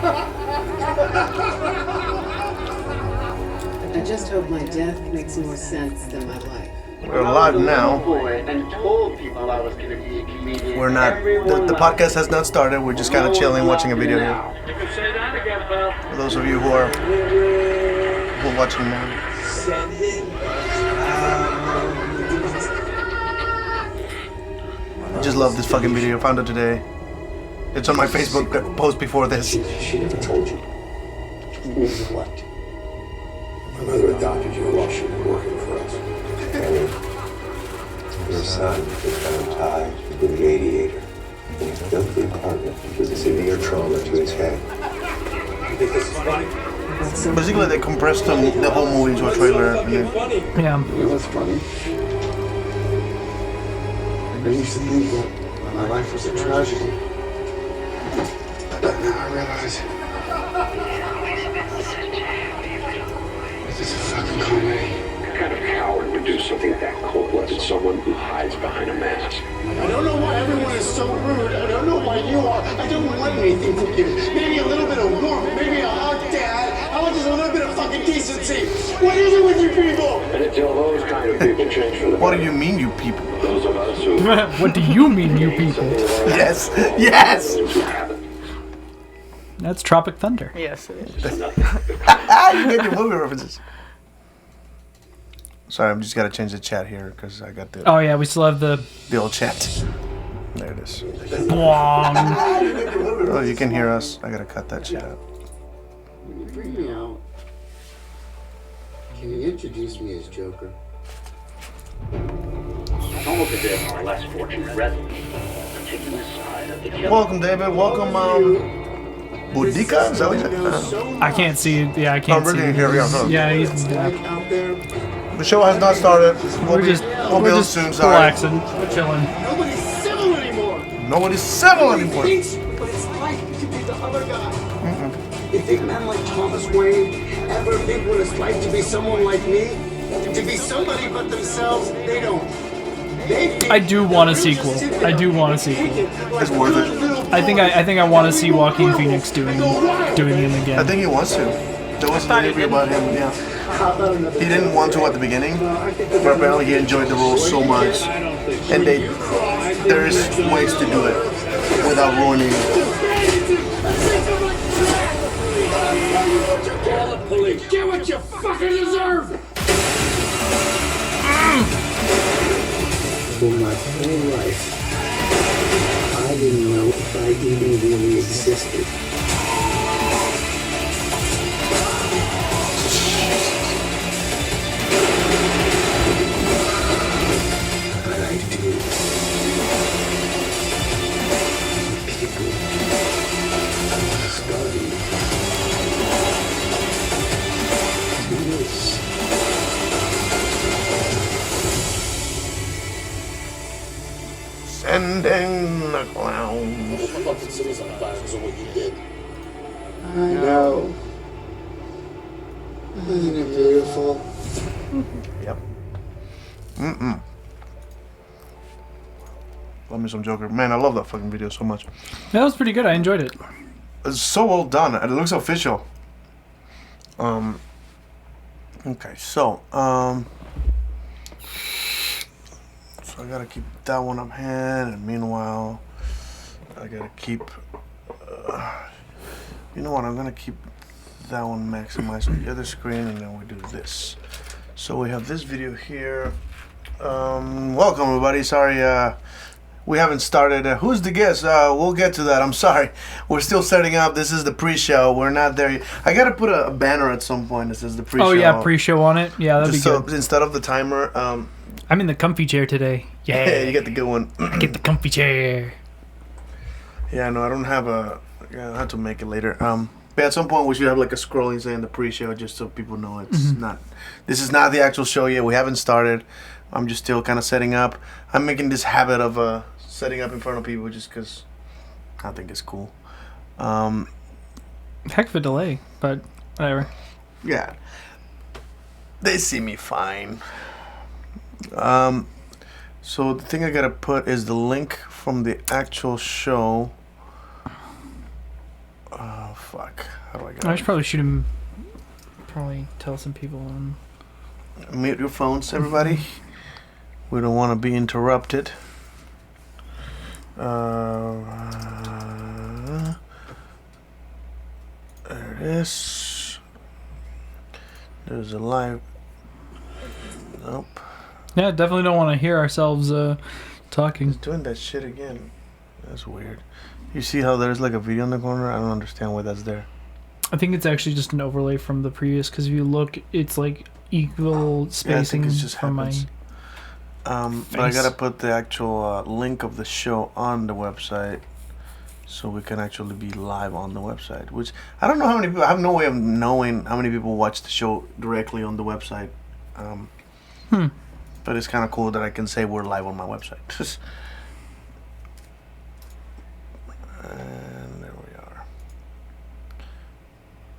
I just hope my death makes more sense than my life. We're alive now. We're not. The podcast has not started. We're just kind of chilling, watching a video here. For those of you who are watching now. I just love this fucking video. I found it today. It's on my Facebook post before this. She never told you. What? My mother adopted you while she was working for us. Your son was found tied to the radiator in his filthy apartment with a severe trauma to his head. You think this is funny? Basically, they compressed the whole movie into a trailer. Yeah. You know what's funny? I used to think that my life was a tragedy. But now I realize this is a fucking comedy. What kind of coward would do something that cold-blooded? Someone who hides behind a mask. I don't know why everyone is so rude. I don't know why you are. I don't want anything from you. Maybe a little bit of warmth. Maybe a hug, Dad. I want just a little bit of fucking decency. What is it with you people? And until those kind of people change for the What do you mean, you people? those of us who... What do you mean, you people? Yes, yes. That's Tropic Thunder. Yes, it is. You get your movie references. Sorry, I'm just gotta change the chat here because I got the Oh yeah, we still have the old chat. There it is. Bwong. Oh, you can hear us. I gotta cut that shit out. When you bring me out, can you introduce me as Joker? Some of the dead are less fortunate residents, taking the side of the killer. Welcome, David. Welcome, Boudica? Is that what you said? I can't see it. Yeah, I can't really see. here, yeah. Yeah, he's. Out there, The show has not started. We'll We're just soon, sorry. relaxing. We're chilling. nobody's civil anymore. Nobody's civil anymore. Thinks what it's like to be the other guy. You think men like Thomas Wayne ever think what it's like to be someone like me? To be somebody but themselves? They don't. They think I do want a sequel. I do want a sequel. It's worth it. I think I want to see Joaquin Phoenix doing him again. I think he wants to. There was an interview about him, yeah. He didn't want to at the beginning, but apparently he enjoyed the role so much. And there's ways to do it without ruining it. Get what you fucking deserve! For my whole life, I didn't know if I even really existed. But I do. People starting to miss. Sending the clowns. I know. Isn't it beautiful? Yep. Love me some Joker. Man, I love that fucking video so much. That was pretty good. I enjoyed it. It's so well done. It looks official. Okay, so I gotta keep that one up hand, and meanwhile, I gotta keep. You know what? I'm gonna keep that one maximized on the other screen, and then we do this. So we have this video here. Welcome, everybody. Sorry, we haven't started. Who's the guest? We'll get to that. I'm sorry. We're still setting up. This is the pre-show. We're not there yet. I gotta put a banner at some point that says the pre-show. Oh yeah, pre-show on it. Yeah, that'd Just be so good. instead of the timer. I'm in the comfy chair today. Yeah, Yeah, you get the good one. I get the comfy chair. Yeah, no, I don't have a. Yeah, I'll have to make it later. But at some point we should have like a scrolling saying the pre-show, just so people know it's not. This is not the actual show yet. We haven't started. I'm just still kind of setting up. I'm making this habit of setting up in front of people just because I think it's cool. Heck of a delay, but whatever. Yeah, they see me fine. So the thing I gotta put is the link from the actual show Oh, fuck. How do I get I should probably shoot him. Probably tell some people on. Mute your phones, everybody. We don't want to be interrupted. There it is. There's a live. Nope. Yeah, definitely don't want to hear ourselves talking. He's doing that shit again. That's weird. You see how there's like a video in the corner? I don't understand why that's there. I think it's actually just an overlay from the previous, because if you look, it's like equal spacing from happens. But I gotta put the actual link of the show on the website so we can actually be live on the website. Which I don't know how many people. I have no way of knowing how many people watch the show directly on the website. But it's kind of cool that I can say we're live on my website. And there we are.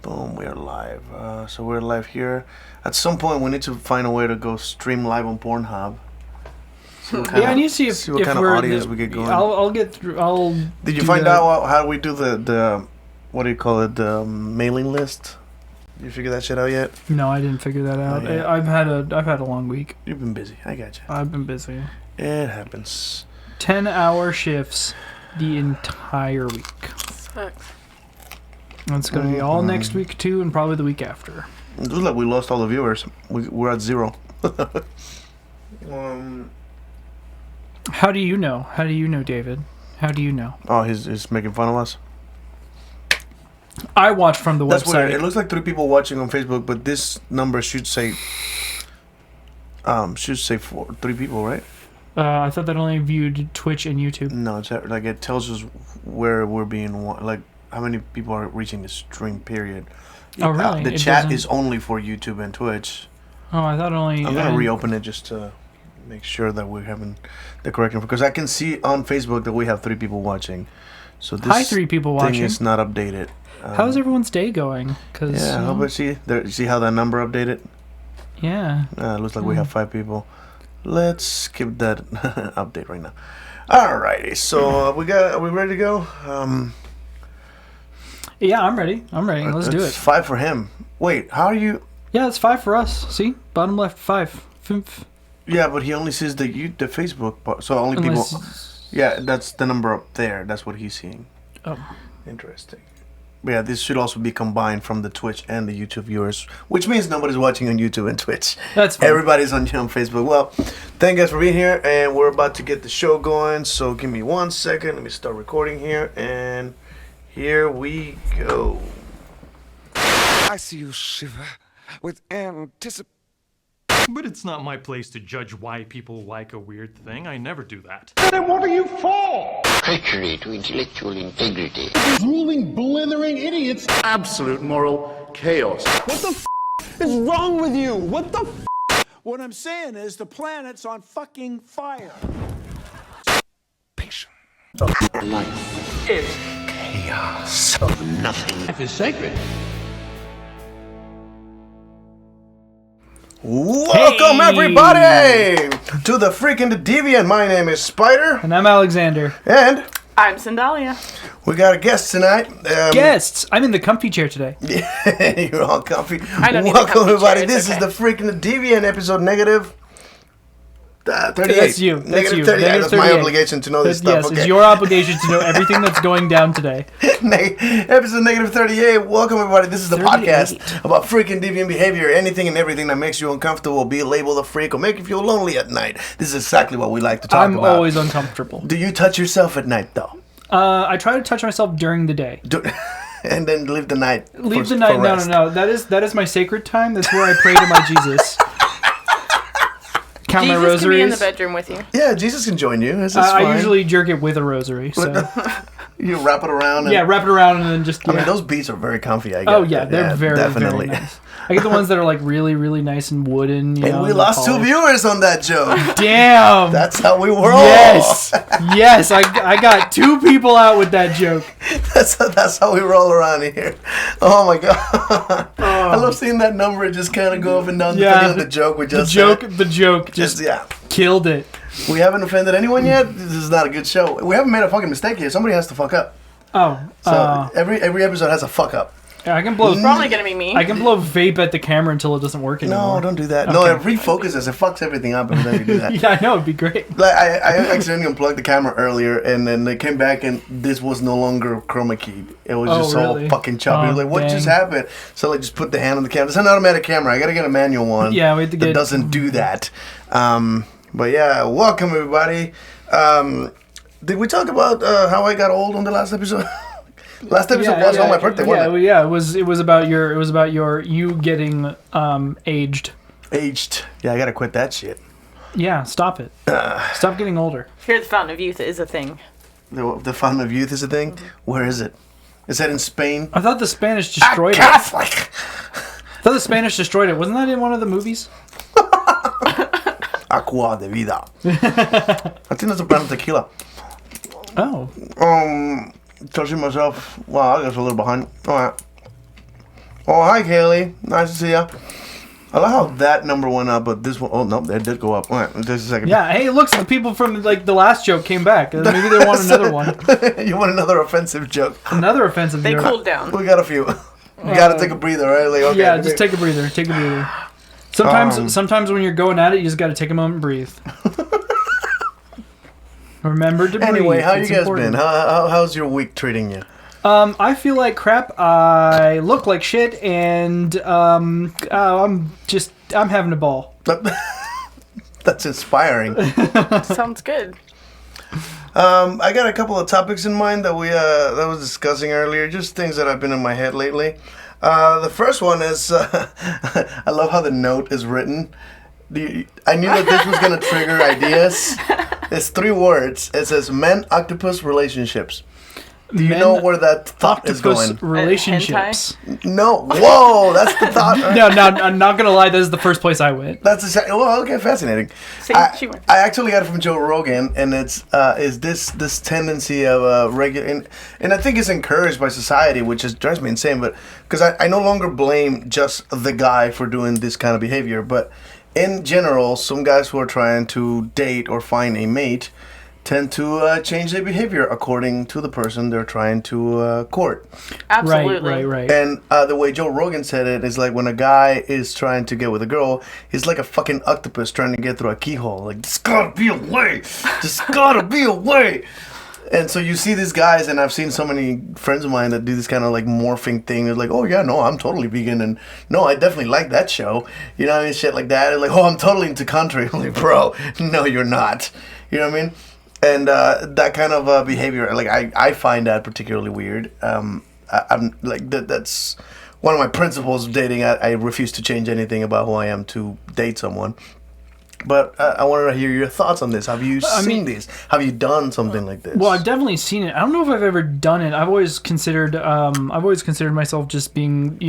Boom, we are live. So we're live here. At some point, we need to find a way to go stream live on Pornhub. I need to see if what kind of we're audience we get going. I'll get through. Did you find out how we do the what do you call it, the mailing list? You figure that shit out yet? No, I didn't figure that out. Yeah. I've had a long week. You've been busy. I got you. I've been busy. It happens. 10-hour shifts the entire week. Sucks. It's gonna be all next week too, and probably the week after. It looks like we lost all the viewers. We're at 0. How do you know? How do you know, David? How do you know? Oh, he's making fun of us. I watched from the That's website. weird. It looks like 3 people watching on Facebook, but this number should say 3 people, right? I thought that only viewed Twitch and YouTube. No, it's like it tells us where we're being like how many people are reaching the stream period. Oh, really? The It chat doesn't- is only for YouTube and Twitch. Oh, I thought only. I'm gonna reopen it just to make sure that we're having the correct info, because I can see on Facebook that we have 3 people watching. So this Hi, 3 people thing watching. is not updated. How's everyone's day going? Cause, Yeah, how about see how that number updated? Yeah. It looks like we have 5 people. Let's skip that update right now. Alrighty, so are we ready to go? Yeah, I'm ready. Let's do It's it. 5 for him. Wait, how are you? Yeah, it's 5 for us. See, bottom left 5. Yeah, but he only sees the Facebook part, so only Unless- people. Yeah, that's the number up there. That's what he's seeing. Oh. Interesting. But yeah, this should also be combined from the Twitch and the YouTube viewers, which means nobody's watching on YouTube and Twitch. That's fine. Everybody's on Facebook. Well, thank you guys for being here, and we're about to get the show going. So give me 1 second. Let me start recording here, and here we go. I see you shiver with anticipation. But it's not my place to judge why people like a weird thing. I never do that. Treachery to intellectual integrity. Drooling, blithering idiots. Absolute moral chaos. What the is wrong with you? What the What I'm saying is the planet's on fucking fire. Life is chaos of nothing. Life is sacred. Welcome everybody to the Freaking the Deviant. My name is Spider, And I'm Alexander. and I'm Sandalia. we got a guest tonight. Guests! I'm in the comfy chair today. You're all comfy. I don't need a Welcome comfy everybody. chair, This it's is the Freaking the Deviant episode negative 38. That's you. That's Negative you. 38. Negative That's my 38. obligation to know this Yes, stuff. Okay. it's your obligation to know everything that's going down today. Episode negative 38. Welcome everybody. This is the 38. podcast about freaking deviant behavior, anything and everything that makes you uncomfortable, be labeled a freak, or make you feel lonely at night. This is exactly what we like to talk I'm about. always uncomfortable. Do you touch yourself at night though? I try to touch myself during the day. And then leave the night. Leave for the night. rest. No. That is my sacred time. That's where I pray to my Jesus. Count my Jesus can be in the rosaries. bedroom with you. Yeah, Jesus can join you. This is fine. I usually jerk it with a rosary. So You wrap it around. And, yeah, wrap it around and then just. I mean, yeah. those beats are very comfy. I guess. Oh yeah, they're very definitely. very nice. I get the ones that are like really really nice and wooden. You And know, we lost 2 polished. viewers on that joke. Damn. That's how we roll. Yes, yes. I got 2 people out with that joke. That's how we roll around here. Oh my god. I love seeing that number just kind of go up and down depending on the joke we just said. The joke just Yeah. killed it. We haven't offended anyone yet. This is not a good show. We haven't made a fucking mistake here. Somebody has to fuck up. Oh. So every episode has a fuck up. Yeah, I can blow. It's probably gonna be me. I can blow vape at the camera until it doesn't work anymore. No, don't do that. Okay. No, it refocuses. It fucks everything up every time you do that. Yeah, I know. It'd be great. Like I accidentally unplugged the camera earlier, and then they came back, and this was no longer chroma keyed. It was just really? all fucking choppy. Oh, Like, what dang. just happened? So like, just put the hand on the camera. It's an automatic camera. I gotta get a manual one. Yeah, we have to that get. doesn't do that. But yeah, welcome everybody. Did we talk about how I got old on the last episode? Last episode was on my birthday, wasn't it? Yeah, it was about you getting aged. Aged. Yeah, I gotta quit that shit. Yeah, stop it. Stop getting older. Here, the Fountain of Youth is a thing. The Fountain of Youth is a thing. Where is it? Is that in Spain? I thought the Spanish destroyed it. Catholic. I thought the Spanish destroyed it. Wasn't that in one of the movies? Agua de vida. I think that's a brand of tequila. Oh. Touching myself. Wow, I guess a little behind. All right. Oh, hi, Kaylee. Nice to see ya. I love how that number went up, but this one, oh, no, that did go up. All right, just a second. Yeah, hey, look, the people from, like, the last joke came back. Maybe they want another one. You want another offensive joke? Another offensive joke. They cooled down. We got a few. You gotta take a breather, right? Like, okay, yeah, just take a breather. Take a breather. Sometimes when you're going at it, you just got to take a moment and breathe. Remember to breathe. Anyway, how It's you guys important. been? How's your week treating you? I feel like crap. I look like shit, and I'm having a ball. That's inspiring. Sounds good. I got a couple of topics in mind that that was discussing earlier, just things that have been in my head lately. The first one is I love how the note is written. I knew that this was going to trigger ideas. It's 3 words. It says men, octopus, relationships. Do you know where that thought is going? Relationships. No. Whoa, that's the thought. No, I'm not going to lie. This is the first place I went. That's exactly. Well, okay, fascinating. See, I actually got it from Joe Rogan, and it's is this tendency of regular, and I think it's encouraged by society, which drives me insane. But because I no longer blame just the guy for doing this kind of behavior, but in general, some guys who are trying to date or find a mate tend to change their behavior according to the person they're trying to court. Absolutely. Right. And the way Joe Rogan said it is like when a guy is trying to get with a girl, he's like a fucking octopus trying to get through a keyhole. Like, there's gotta be a way. There's gotta be a way. And so you see these guys, and I've seen so many friends of mine that do this kind of like morphing thing. They're like, oh yeah, no, I'm totally vegan, and no, I definitely like that show. You know what I mean? Shit like that. And like, oh, I'm totally into country. I'm like, bro, no, you're not. You know what I mean? And that kind of behavior, like I find that particularly weird. I'm like that's one of my principles of dating. I refuse to change anything about who I am to date someone. But I wanted to hear your thoughts on this. Have you seen this? Have you done something like this? Well, I've definitely seen it. I don't know if I've ever done it. I've always considered myself just being,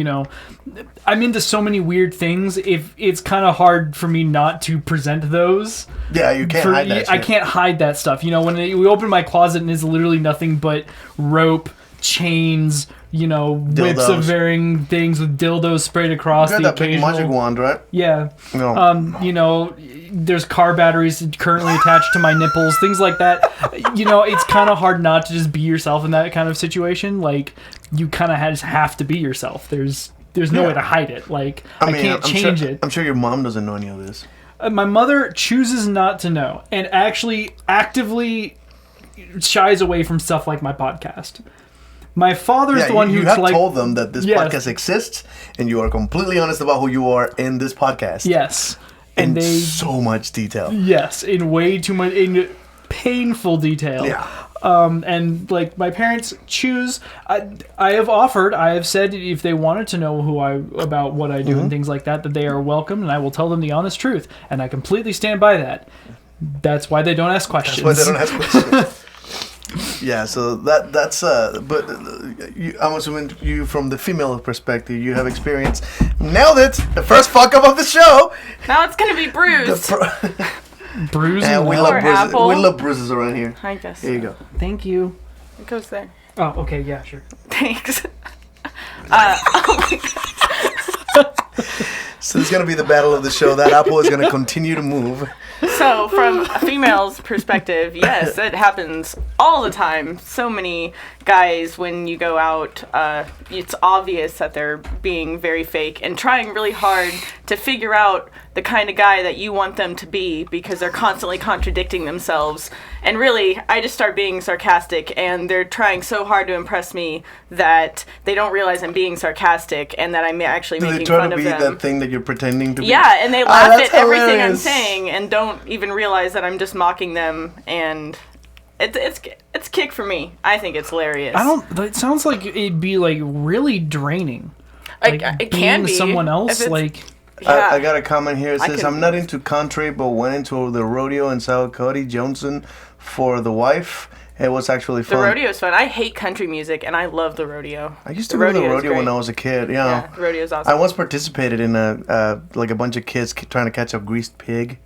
I'm into so many weird things. If it's kind of hard for me not to present those. Yeah, you can't hide that shit. I can't hide that stuff. When we open my closet and it's literally nothing but rope, chains, whips of varying things with dildos sprayed across you got the that big magic wand, right? Yeah. No. There's car batteries currently attached to my nipples, things like that. It's kind of hard not to just be yourself in that kind of situation. Like, you kind of have to be yourself. There's no way to hide it. Like, I can't change it. I'm sure your mom doesn't know any of this. My mother chooses not to know and actually actively shies away from stuff like my podcast. My father's the one who told them that this podcast exists, and you are completely honest about who you are in this podcast. Yes. In so much detail. Yes, in way too much, in painful detail. Yeah. And like my parents choose. I have said if they wanted to know about what I do and things like that they are welcome, and I will tell them the honest truth, and I completely stand by that. That's why they don't ask questions. That's why they don't ask questions. Yeah, so that's but I'm assuming you, from the female perspective, you have experience. Nailed it! The first fuck up of the show. Now it's gonna be bruised. Bruised. And we love bruises. Apple. We love bruises around here. I guess. Here you go. Thank you. It goes there. Oh, okay, yeah, sure. Thanks. So this is gonna be the battle of the show. That apple is gonna continue to move. So, from a female's perspective, yes, it happens all the time. So many guys, when you go out, it's obvious that they're being very fake and trying really hard to figure out the kind of guy that you want them to be because they're constantly contradicting themselves. And really, I just start being sarcastic, and they're trying so hard to impress me that they don't realize I'm being sarcastic and that I'm actually making fun of them. Do they try to be that thing that you're pretending to be? Yeah, and they laugh at everything I'm hilarious. saying and don't even realize that I'm just mocking them, and it's kick for me. I think it's hilarious. It sounds like it'd be like really draining. Like it can being be someone else. if it's- Like Yeah. I got a comment here. It I says, can- I'm not into country, but went into the rodeo in South Cody Johnson for the wife. It was actually The fun. rodeo's fun. I hate country music, and I love the rodeo. I used to go to the rodeo is rodeo when great. I was a kid. Yeah, Yeah, the rodeo's awesome. I once participated in a bunch of kids trying to catch a greased pig.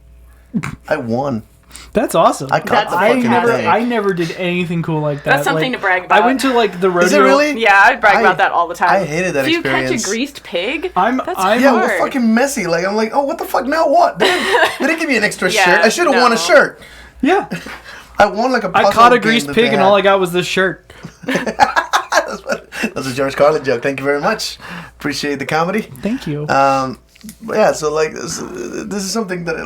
I won. that's awesome. I caught That's the I fucking never, thing. I never did anything cool like that. That's something Like, to brag about. I went to like the rodeo. Is it really? Yeah, I'd brag about that all the time. I hated that If you experience. catch a greased pig, I'm that's Yeah, hard. we're fucking messy. Like, I'm like, oh, what the fuck now? What? They didn't give me an extra Yeah, shirt. I should have won a no. shirt. Yeah, I won like a I puzzle caught a game greased that pig, they and had. all I got was this shirt. That's a George Carlin joke. Thank you very much. Appreciate the comedy. Thank you. But yeah, so like this is something that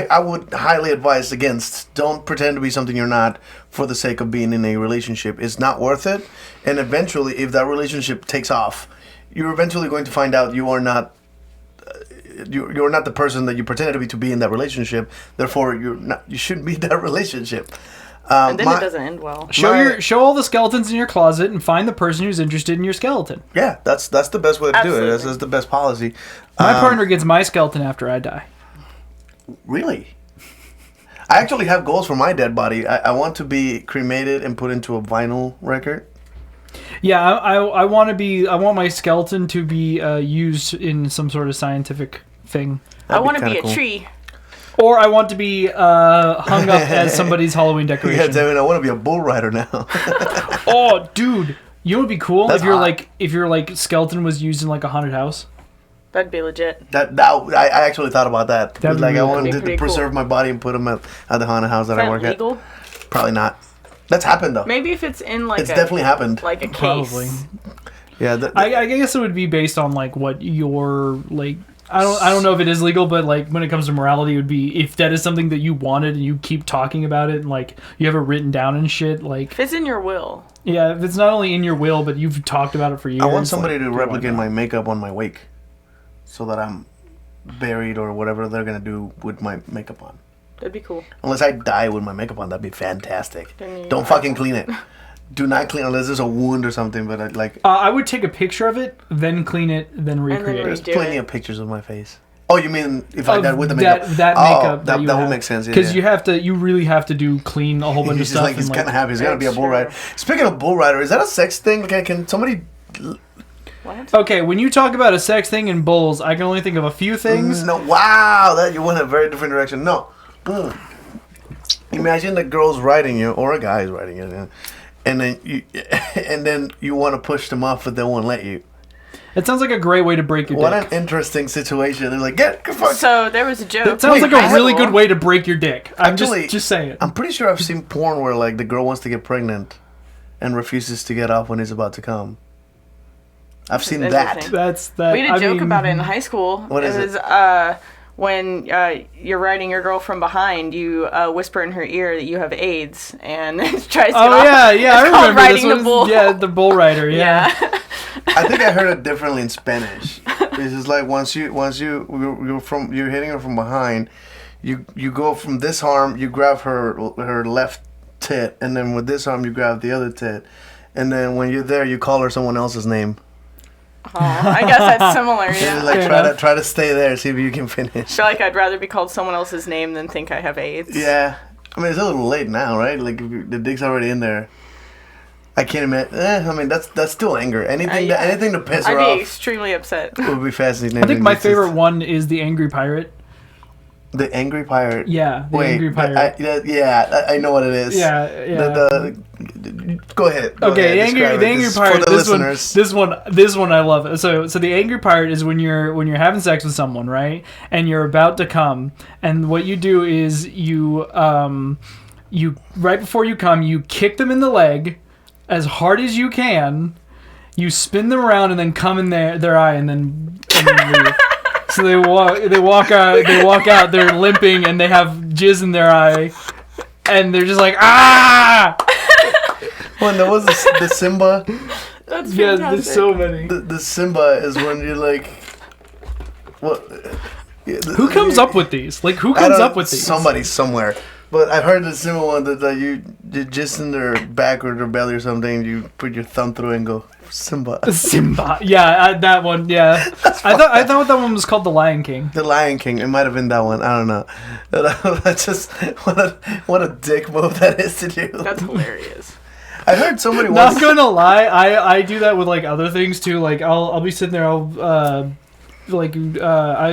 I would highly advise against. Don't pretend to be something you're not for the sake of being in a relationship. It's not worth it. And eventually, if that relationship takes off, you're eventually going to find out you are not. You're not the person that you pretended to be in that relationship. Therefore, you shouldn't be in that relationship. and then it doesn't end well. Show all the skeletons in your closet and find the person who's interested in your skeleton. Yeah, that's the best way to do it. Absolutely. That's the best policy. My partner gets my skeleton after I die. Really? I actually have goals for my dead body. I want to be cremated and put into a vinyl record. Yeah, I want to be. I want my skeleton to be used in some sort of scientific thing, I want to be kinda a cool. tree. or I want to be hung up as somebody's Halloween Yeah, decoration. David, I want to be a bull rider now. Oh, dude, you know what'd be cool That's hot. if your skeleton was used in like a haunted house. That'd be legit. I actually thought about that. That'd be Like I really wanted cool. to Pretty preserve cool. my body and put them at the haunted house that Is I that work legal? at. Probably not. That's happened though. Maybe if it's in like It's definitely happened. like a case. Probably. Yeah. I guess it would be based on like what your like. I don't know if it is legal, but like when it comes to morality, it would be if that is something that you wanted and you keep talking about it and like you have it written down and shit. Like If it's in your will. yeah, if it's not only in your will, but you've talked about it for years. I want somebody like, to why replicate not? my makeup on my wake, so that I'm buried or whatever they're gonna do with my makeup on. That'd be cool. Unless I die with my makeup on, that'd be fantastic. Then you- Don't fucking clean it. Do not clean unless there's a wound or something. But I'd like. I would take a picture of it, then clean it, then recreate then it. There's do plenty it. of pictures of my face. Oh, you mean if I Of died with the makeup? That Oh, makeup that you would have. make sense. Because Yeah. you really have to do clean a whole bunch of He's stuff. like he's and, kind of happy. He's gonna be a bull Extra. rider. Speaking of bull rider, is that a sex thing? Can somebody? What? Okay, when you talk about a sex thing and bulls, I can only think of a few things. No. Wow, that you went a very different direction. No. Imagine the girl's riding you, or a guy's riding you, and then you want to push them off, but they won't let you. It sounds like a great way to break your What dick. an interesting situation. They're like, get fuck. So there was a joke. It sounds like Wait, a really good way to break your dick. I'm Actually, just saying. I'm pretty sure I've seen porn where like the girl wants to get pregnant and refuses to get off when he's about to come. I've seen that. interesting. That's that. We had a I joke mean, about it in high school. What is it? Was when you're riding your girl from behind, you whisper in her ear that you have AIDS and tries to get Oh off. yeah, It's I called remember riding this the one. bull. Yeah, the bull rider. Yeah. Yeah. I think I heard it differently in Spanish. This is like once you're hitting her from behind, you go from this arm, you grab her left tit, and then with this arm you grab the other tit, and then when you're there you call her someone else's name. Oh, I guess that's similar. And Yeah. like try to stay there, see if you can finish. I feel like I'd rather be called someone else's name than think I have AIDS. Yeah, I mean it's a little late now, right? Like if the dick's already in there. I can't imagine. I mean that's still anger. Anything to piss her I'd be off extremely upset. would be fascinating. I think my It's just- favorite one is the angry pirate. The angry pirate. Yeah, the Wait, angry pirate. I know what it is. Yeah. Go ahead. Okay, the angry pirate. For the listeners. This one I love. So the angry pirate is when you're having sex with someone, right? And you're about to come, and what you do is you right before you come, you kick them in the leg as hard as you can. You spin them around and then come in their eye and then leave. So they walk out. They're limping and they have jizz in their eye, and they're just like ah. When there was the Simba. That's fantastic. Yeah, there's so many. The Simba is when you're like, what? Who comes up with these? Like, who comes up with these? Somebody somewhere. But I've heard the Simba one that you just in their back or their belly or something. You put your thumb through and go Simba. Simba. Yeah, that one. Yeah, I thought that one was called The Lion King. The Lion King. It might have been that one. I don't know. That's just what a dick move that is to do. That's hilarious. I heard somebody once. Not gonna lie, I do that with like other things too. Like I'll be sitting there, I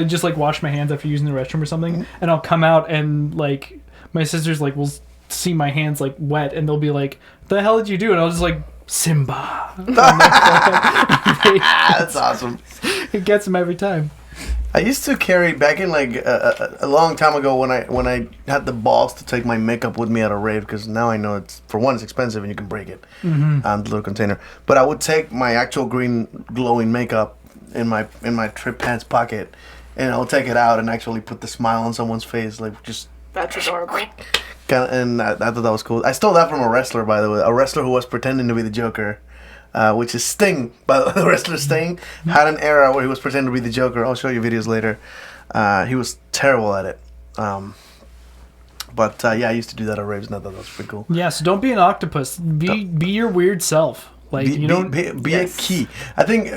just like wash my hands after using the restroom or something, and I'll come out and like my sisters like will see my hands like wet, and they'll be like, "The hell did you do?" And I'll just like Simba. That's awesome. It gets them every time. I used to carry back in like a long time ago when I had the balls to take my makeup with me at a rave, because now I know it's expensive and you can break it, the little container. But I would take my actual green glowing makeup in my trip pants pocket, and I'll take it out and actually put the smile on someone's face, like just. That's adorable. And I thought that was cool. I stole that from a wrestler, by the way, a wrestler who was pretending to be the Joker. Which is Sting, by the way. The wrestler Sting had an era where he was pretending to be the Joker. I'll show you videos later. He was terrible at it. But I used to do that at raves, and I thought that was pretty cool. Yeah, so don't be an octopus. Be your weird self. Like you don't be a key. I think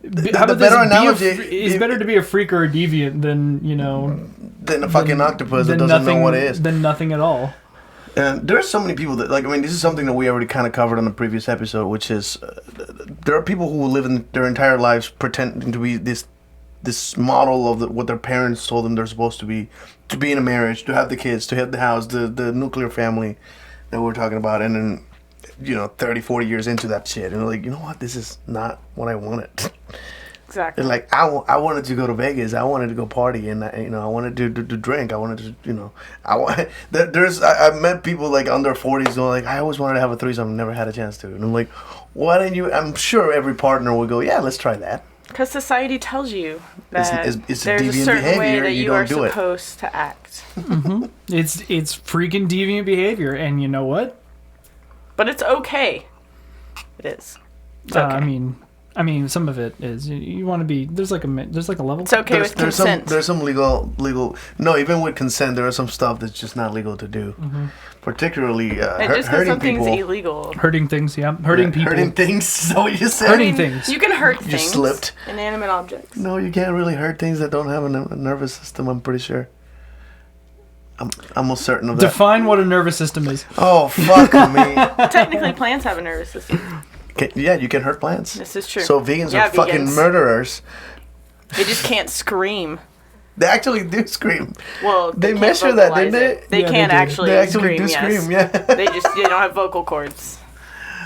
the better analogy is better to be a freak or a deviant than than a fucking octopus that doesn't know what it is. Than nothing at all. And there are so many people that, like, I mean, this is something that we already kind of covered on the previous episode, which is there are people who live in their entire lives pretending to be this model of what their parents told them they're supposed to be in a marriage, to have the kids, to have the house, the nuclear family that we're talking about, and then 30, 40 years into that shit, and they're like, you know what, this is not what I wanted. Exactly. And like I wanted to go to Vegas. I wanted to go party, and I wanted to drink. I wanted to I've met people like under 40s going like, I always wanted to have a threesome, never had a chance to. And I'm like, why didn't you? I'm sure every partner would go, yeah, let's try that. Because society tells you that it's there's a deviant certain way behavior, that you you don't are do it. supposed to act. Mm-hmm. It's freaking deviant behavior, and you know what? But it's okay. It is. It's okay. I mean, some of it is. You want to be. There's like a level. It's okay with consent. There's some legal. No, even with consent, there is some stuff that's just not legal to do. Mm-hmm. Particularly just hurting something's people. illegal. Hurting things, yeah. Hurting people. Hurting things. So what you said. Hurting things. You can hurt things. You slipped. Inanimate objects. No, you can't really hurt things that don't have a nervous system. I'm pretty sure. I'm almost certain of that. Define what a nervous system is. Oh, fuck me. Technically, plants have a nervous system. Yeah, you can hurt plants. This is true. So vegans are fucking murderers. They just can't scream. They actually do scream. Well, they measure that, didn't they? They can't actually do scream, yeah. They don't have vocal cords.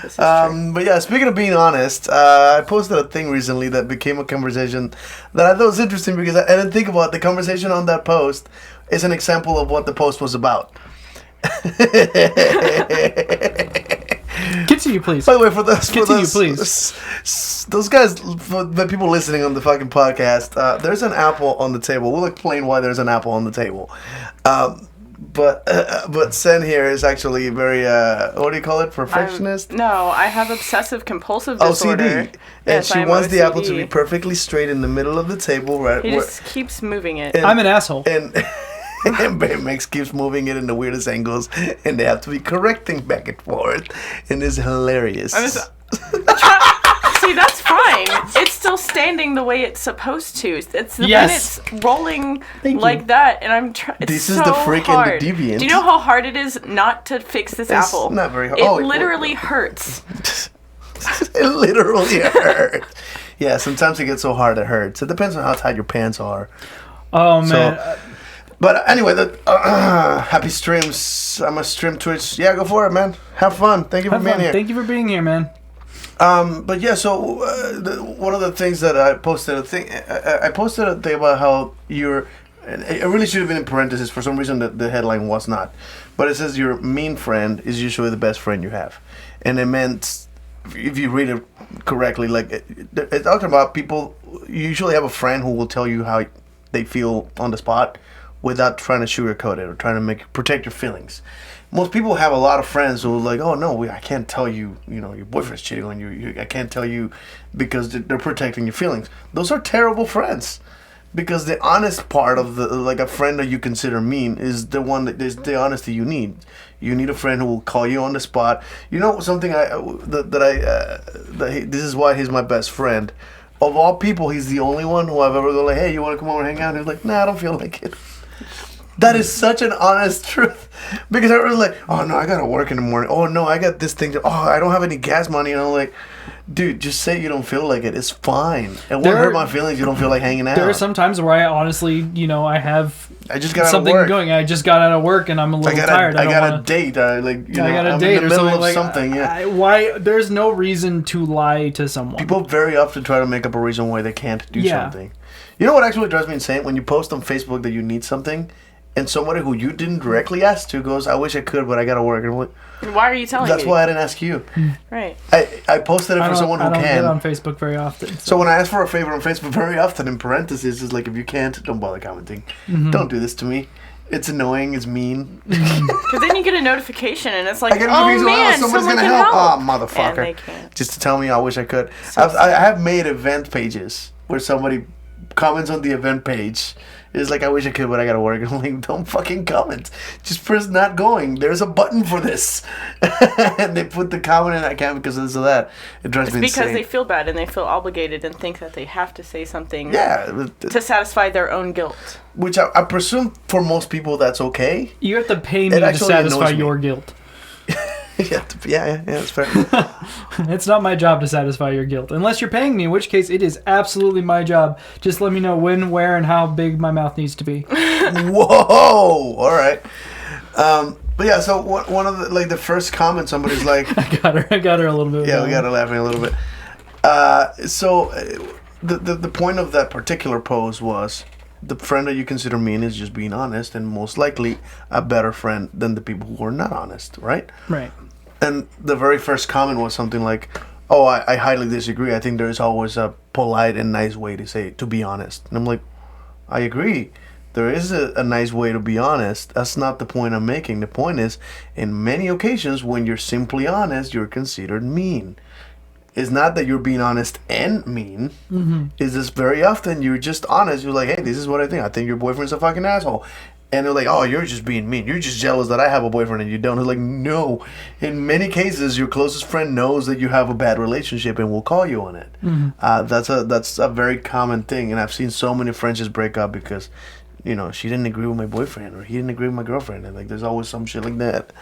This is true. But yeah, speaking of being honest, I posted a thing recently that became a conversation that I thought was interesting because I didn't think about the conversation on that post is an example of what the post was about. Continue, please. By the way, please. Those guys, for the people listening on the fucking podcast, there's an apple on the table. We'll explain why there's an apple on the table. But Sen here is actually very, what do you call it, perfectionist? No, I have obsessive compulsive disorder. OCD. And she wants the apple to be perfectly straight in the middle of the table. Right. He just keeps moving it. I'm an asshole. And Baymax keeps moving it in the weirdest angles, and they have to be correcting back and forth, and it's hilarious. See, that's fine. It's still standing the way it's supposed to. It's when it's rolling like that, and I'm trying. This is the freak and the deviant. Do you know how hard it is not to fix this apple? It's not very hard. It literally hurts. It literally hurts. Yeah, sometimes it gets so hard it hurts. It depends on how tight your pants are. Oh man. But anyway, happy streams. I'm a stream Twitch. Yeah, go for it, man. Have fun. Thank you for being here. Thank you for being here, man. But yeah, so one of the things that I posted, I posted a thing about how you're. It really should have been in parentheses. For some reason, the headline was not. But it says your mean friend is usually the best friend you have, and it meant, if you read it correctly, like it's talking about people. You usually have a friend who will tell you how they feel on the spot, without trying to sugarcoat it or trying to protect your feelings. Most people have a lot of friends who are like, oh no, I can't tell you, your boyfriend's cheating on you. I can't tell you because they're protecting your feelings. Those are terrible friends. Because the honest part of a friend that you consider mean is the one that is the honesty you need. You need a friend who will call you on the spot. Something this is why he's my best friend. Of all people, he's the only one who I've ever gone like, hey, you want to come over and hang out? And he's like, nah, I don't feel like it. That is such an honest truth. Because I was like, oh no, I gotta work in the morning. Oh no, I got this thing. Oh, I don't have any gas money. And I'm like, dude, just say you don't feel like it. It's fine. It won't hurt my feelings. You don't feel like hanging out. There are some times where I honestly, I just got something out of work. going. I just got out of work and I'm a little tired. I got a date. I got a date or something. Why? There's no reason to lie to someone. People very often try to make up a reason why they can't do something. You know what actually drives me insane? When you post on Facebook that you need something, and somebody who you didn't directly ask to goes, I wish I could, but I got to work. And I'm like, why are you telling me? That's why I didn't ask you. Right. I posted it for someone who can. I don't get on Facebook very often. So when I ask for a favor on Facebook very often, in parentheses, is like, if you can't, don't bother commenting. Mm-hmm. Don't do this to me. It's annoying. It's mean. Because then you get a notification, and it's like, oh man, someone's someone gonna can help. Oh, motherfucker! And they can't. Just to tell me, I wish I could. I have made event pages where somebody comments on the event page. It's like, I wish I could, but I gotta work. I'm like, don't fucking comment. Just press not going. There's a button for this. And they put the comment in, I can't because of this or that. It drives me insane. Because they feel bad and they feel obligated and think that they have to say something to satisfy their own guilt. Which I presume for most people that's okay. You have to pay me to satisfy your guilt. Yeah, that's fair. It's not my job to satisfy your guilt. Unless you're paying me, in which case it is absolutely my job. Just let me know when, where, and how big my mouth needs to be. Whoa! All right. But yeah, so one of the first comments, somebody's like... I got her a little bit. Yeah, we got her laughing a little bit. So the point of that particular post was... The friend that you consider mean is just being honest, and most likely a better friend than the people who are not honest, right? Right. And the very first comment was something like, oh, I highly disagree. I think there is always a polite and nice way to be honest. And I'm like, I agree. There is a nice way to be honest. That's not the point I'm making. The point is, in many occasions, when you're simply honest, you're considered mean. It's not that you're being honest and mean. Mm-hmm. It's just very often you're just honest. You're like, hey, this is what I think. I think your boyfriend's a fucking asshole. And they're like, oh, you're just being mean. You're just jealous that I have a boyfriend and you don't. It's like, no. In many cases, your closest friend knows that you have a bad relationship and will call you on it. Mm-hmm. That's a very common thing. And I've seen so many friendships break up because, she didn't agree with my boyfriend or he didn't agree with my girlfriend. And there's always some shit like that.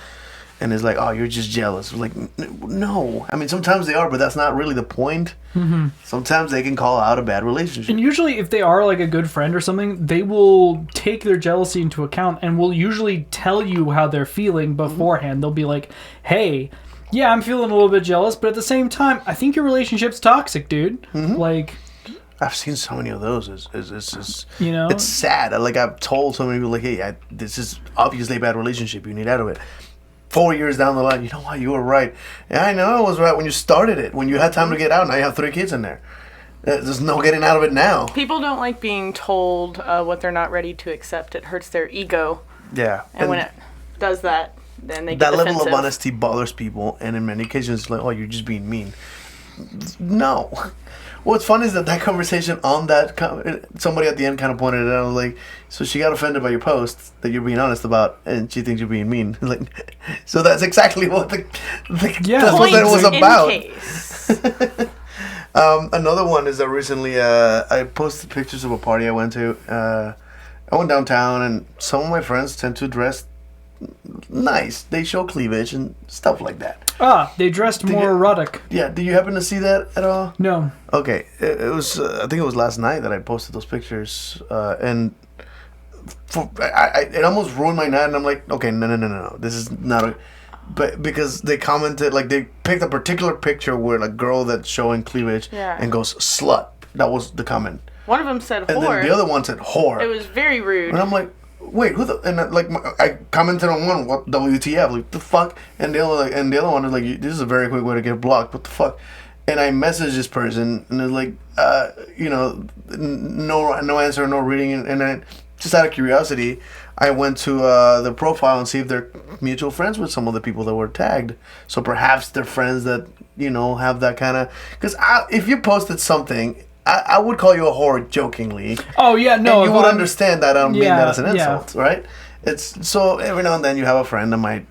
And it's like, oh, you're just jealous. Like, no. I mean, sometimes they are, but that's not really the point. Mm-hmm. Sometimes they can call out a bad relationship. And usually, if they are like a good friend or something, they will take their jealousy into account and will usually tell you how they're feeling beforehand. Mm-hmm. They'll be like, hey, yeah, I'm feeling a little bit jealous, but at the same time, I think your relationship's toxic, dude. Mm-hmm. Like... I've seen so many of those. It's sad. Like, I've told so many people, like, hey, this is obviously a bad relationship. You need out of it. 4 years down the line, you know what, you were right. Yeah, I know I was right when you started it. When you had time to get out, now you have 3 kids in there. There's no getting out of it now. People don't like being told what they're not ready to accept. It hurts their ego. Yeah. And when it does that, then they get that defensive. level of honesty bothers people, and in many occasions, it's like, oh, you're just being mean. No. What's fun is that conversation on that, somebody at the end kind of pointed it out. Like, so she got offended by your post that you're being honest about, and she thinks you're being mean. Like, so that's exactly what that's what that was about. Another one is that recently I posted pictures of a party I went to. I went downtown, and some of my friends tend to dress nice. They show cleavage and stuff like that. They dressed more erotic. Yeah, did you happen to see that at all? No. Okay, it was. I think it was last night that I posted those pictures, and it almost ruined my night, and I'm like, okay, no, this is not a. But because they commented, like they picked a particular picture where a girl that's showing cleavage and goes slut. That was the comment. One of them said whore. And then the other one said whore. It was very rude. And I'm like, wait, who the? And I commented on one, what WTF? Like the fuck? And the other one was like, this is a very quick way to get blocked. What the fuck? And I messaged this person, and it's like, no answer, no reading, and then just out of curiosity, I went to the profile and see if they're mutual friends with some of the people that were tagged. So perhaps they're friends that have that kind of. Because if you posted something, I would call you a whore jokingly. Oh yeah, no, and you would understand that I don't mean that as an insult, right? It's so every now and then you have a friend that might,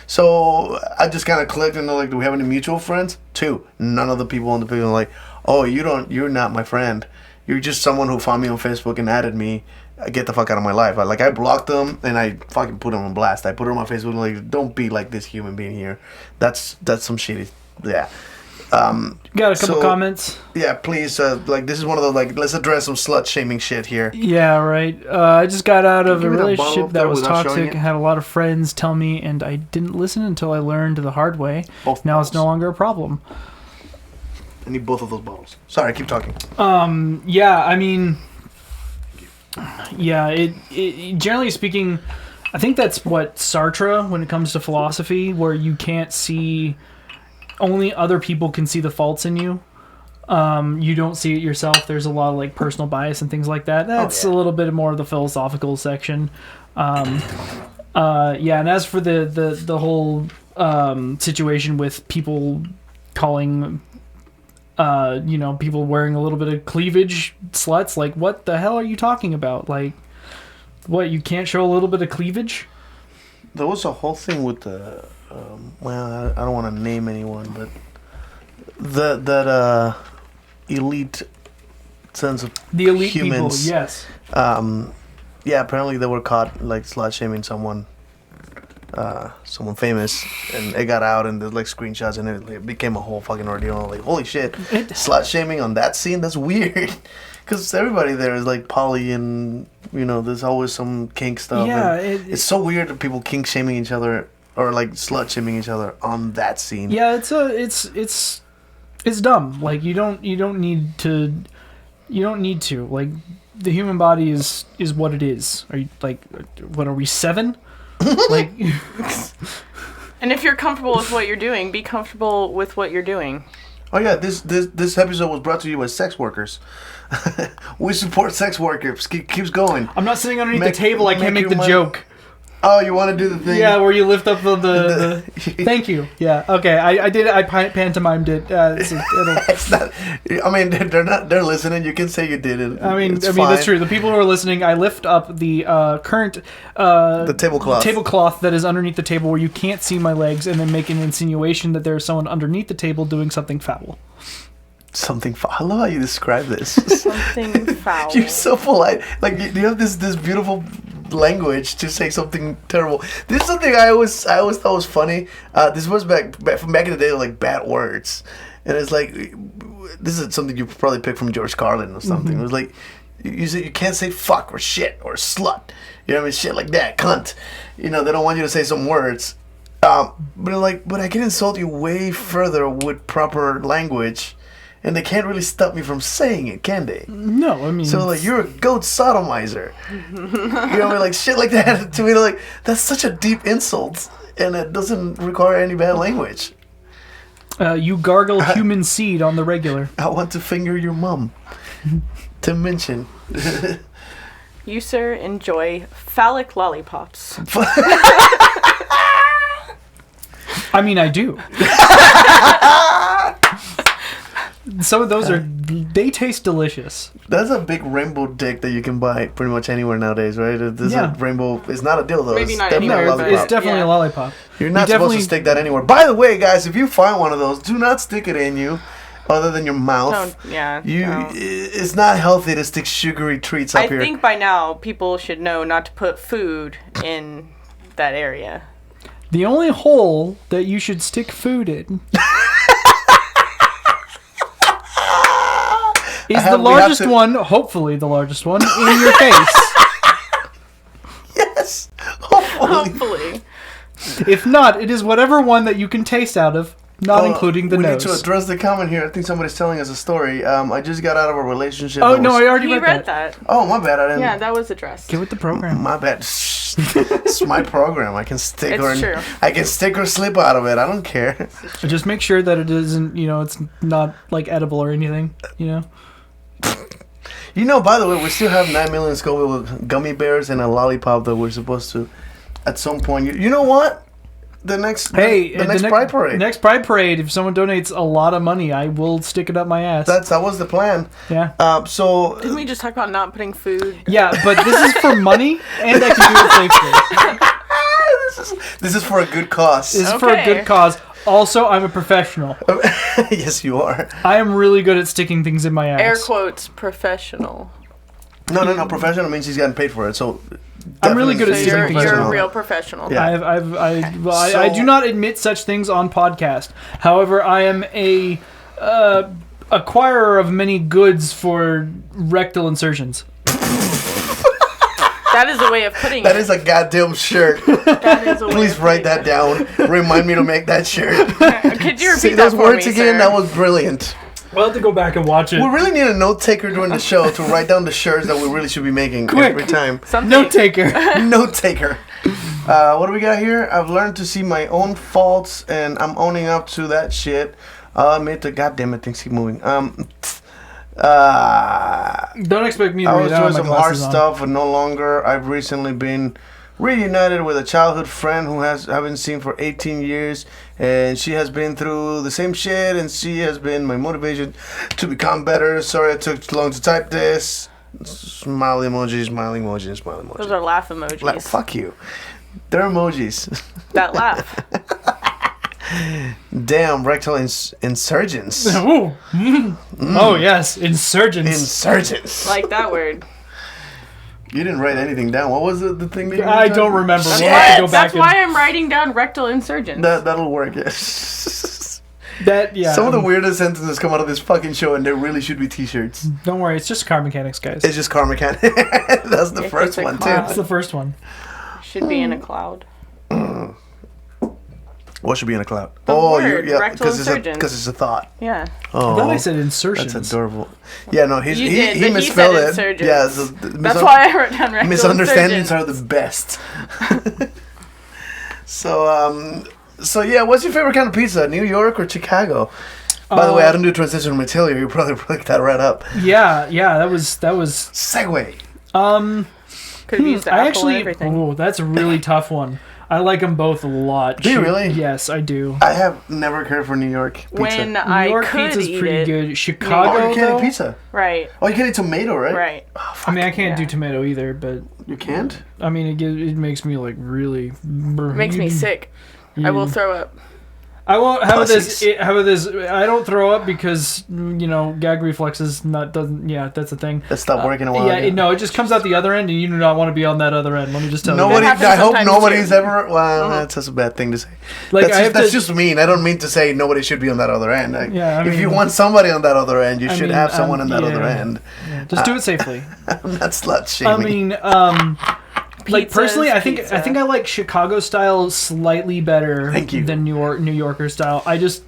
So I just kind of clicked and they're like, do we have any mutual friends? 2. None of the people on the page are like, oh, you're not my friend. You're just someone who found me on Facebook and added me. Get the fuck out of my life. I blocked them and I fucking put them on blast. I put it on my Facebook like, don't be like this human being here. That's some shitty. Yeah. Got a couple comments. Yeah, please. This is one of the let's address some slut shaming shit here. Yeah, right. I just got out of a relationship that was without showing toxic. it? Had a lot of friends tell me, and I didn't listen until I learned the hard way. Now it's no longer a problem. I need both of those bottles. Sorry, keep talking. Yeah, I mean, yeah. It generally speaking, I think that's what Sartre when it comes to philosophy, where you can't see. Only other people can see the faults in you. You don't see it yourself. There's a lot of personal bias and things like that. That's a little bit more of the philosophical section. And as for the whole situation with people calling, people wearing a little bit of cleavage sluts, what the hell are you talking about? What, you can't show a little bit of cleavage? There was a whole thing with the. I don't want to name anyone, but that elite sense of the elite humans, people, yes. Apparently they were caught slut shaming someone famous, and it got out, and there's screenshots, and it became a whole fucking ordeal. Holy shit, slut shaming on that scene? That's weird. Because everybody there is poly, and there's always some kink stuff. Yeah, it's so weird that people kink shaming each other. Or slut shaming each other on that scene. Yeah, it's dumb. You don't need to. The human body is what it is. Are you what are we 7? And if you're comfortable with what you're doing, be comfortable with what you're doing. Oh yeah, this episode was brought to you by sex workers. We support sex workers. Keeps going. I'm not sitting underneath the table. I can't make the joke. Oh, you want to do the thing? Yeah, where you lift up the Thank you. Yeah. Okay. I did it. I pantomimed it. It's not. I mean, they're listening. You can say you did it. I mean, that's true. The people who are listening, I lift up the current the tablecloth that is underneath the table where you can't see my legs, and then make an insinuation that there's someone underneath the table doing something foul. Something foul. I love how you describe this. Something foul. You're so polite. You have this beautiful language to say something terrible. This is something I always thought was funny. This was back in the day, bad words, and it's this is something you probably picked from George Carlin or something. Mm-hmm. It was you can't say fuck or shit or slut. You know what I mean? Shit like that, cunt. They don't want you to say some words. But I can insult you way further with proper language. And they can't really stop me from saying it, can they? No, I mean... So, you're a goat sodomizer. You know what I mean? Shit like that. To me, that's such a deep insult. And it doesn't require any bad language. You gargle human seed on the regular. I want to finger your mom. To mention. You, sir, enjoy phallic lollipops. I mean, I do. Some of those they taste delicious. That's a big rainbow dick that you can buy pretty much anywhere nowadays, right? This a rainbow. It's not a dildo. Maybe it's not definitely anywhere, a lollipop. It's definitely a lollipop. You're not supposed to stick that anywhere. By the way, guys, if you find one of those, do not stick it in you, other than your mouth. It's not healthy to stick sugary treats up here. I think by now people should know not to put food in that area. The only hole that you should stick food in is the largest one, hopefully the largest one, in your face. If not, it is whatever one that you can taste out of, not including the we nose. need to address the comment here. I think somebody's telling us a story. I just got out of a relationship. Oh, no, I already He read read that. that. Oh, my bad. I didn't. Yeah, that was addressed. Get with the program. My bad. It's my program. I can stick It's true. I can stick or slip out of it. I don't care. Just make sure that it isn't, it's not like edible or anything, By the way, we still have 9 million Scoville gummy bears and a lollipop that we're supposed to, at some point. You know what? The next Pride Parade. Next Pride Parade, if someone donates a lot of money, I will stick it up my ass. That was the plan. Yeah. So Didn't we just talk about not putting food? Yeah, but this is for money, and I can do it safely. this is for a good cause. This is for a good cause. Also, I'm a professional. Yes, you are. I am really good at sticking things in my ass. Air quotes, professional. No. Professional means he's getting paid for it. So I'm really good at So sticking things you're in a my real professional. Yeah. I do not admit such things on podcast. However, I am a acquirer of many goods for rectal insertions. That is a way of putting That it. is a goddamn shirt. That is a way Please of write putting that down. Remind me to make that shirt. Could you repeat Say that those for words me, again. sir? That was brilliant. We'll have to go back and watch it. We really need a note taker during the show to write down the shirts that we really should be making every time. Note taker. Note taker. What do we got here? I've learned to see my own faults, and I'm owning up to that shit. I'll admit to goddamn it, things keep moving. Don't expect me to I read was it. I doing have my some hard glasses on. stuff, but no longer. I've recently been reunited with a childhood friend who haven't seen for 18 years, and she has been through the same shit, and she has been my motivation to become better. Sorry I took too long to type this. Smiley emoji, smiley emoji, smiley emoji. Those are laugh emojis. Fuck you. They're emojis. That laugh. Damn, rectal insurgents. Ooh. Oh, yes. Insurgents. Insurgents. Like that word. You didn't write anything down. What was the thing that you I were don't typing? remember. Shit. We'll have to go back That's and- why I'm writing down rectal insurgents. That'll work, yes. Yeah. Some of the weirdest sentences come out of this fucking show, and they really should be t-shirts. Don't worry, it's just car mechanics, guys. It's just car mechanic. That's the first one, too. That's the first one. Should be in a cloud. What should be in a cloud? The word, yeah, rectal insurgents. because it's a thought. Yeah. Oh, I thought I said insertions. That's adorable. Yeah, no, You he did, he but misspelled said it. insurgents. Yeah, so That's why I wrote down rectal misunderstandings insurgents. are the best. So yeah, what's your favorite kind of pizza? New York or Chicago? By the way, I don't do transition material. You probably picked that right up. Yeah, that was Segue. Could have used the I apple actually, and everything. oh, that's a really tough one. I like them both a lot. Do you really? Yes, I do. I have never cared for New York pizza. When New I York could pizza's eat pretty it. good. Chicago, Oh, you can't though? eat pizza. Right. Oh, you can't eat tomato, right? Right. Oh, I mean, I can't Yeah. do tomato either, but you can't? I mean, it makes me like really. It makes me sick. I will throw up. I won't. How about this? Pussies. How about this? I don't throw up because gag reflexes doesn't. Yeah, that's a thing. That stopped working a while Yeah, ago. it just comes out the other end, and you do not want to be on that other end. Let me just tell Nobody. you. happens I hope sometimes, nobody's too. ever. Well, that's just a bad thing to say. Like, that's I have that's to- just mean. I don't mean to say nobody should be on that other end. Like, Yeah, I if you mean- want somebody on that other end, you I should mean, have someone on that yeah. other end. Yeah, just do it safely. I'm not slut shaming. I mean, like Pizza's personally, I think pizza. I like Chicago style slightly better Thank you. than New Yorker style. I just,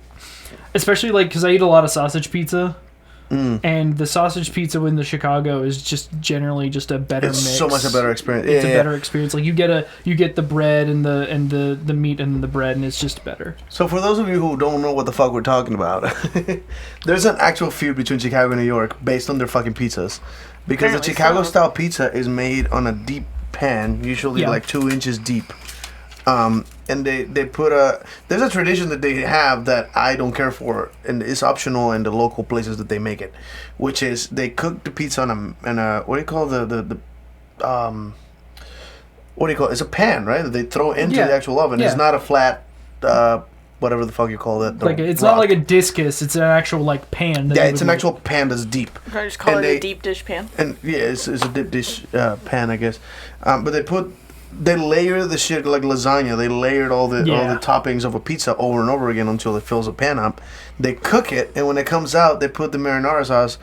especially like because I eat a lot of sausage pizza, and the sausage pizza in the Chicago is just generally just a better It's mix. so much a better experience. It's Yeah, a yeah. better experience. Like you get the bread and the meat and the bread, and it's just better. So for those of you who don't know what the fuck we're talking about, there's an actual feud between Chicago and New York based on their fucking pizzas, because Apparently the Chicago so. style pizza is made on a deep pan, usually Yeah. like 2 inches deep. And they put there's a tradition that they have that I don't care for, and it's optional in the local places that they make it, which is they cook the pizza on a what do you call what do you call it? It's a pan, right? That they throw into Yeah. the actual oven. Yeah. It's not a flat whatever the fuck you call that. the Like it's rock. not like a discus. It's an actual like pan. that Yeah, you it's would an make. actual pan that's deep. Can I just call And it they- a deep dish pan? And yeah, it's a dip dish pan, I guess. But they layer the shit like lasagna. They layered all the Yeah. toppings of a pizza over and over again until it fills the pan up. They cook it, and when it comes out, they put the marinara sauce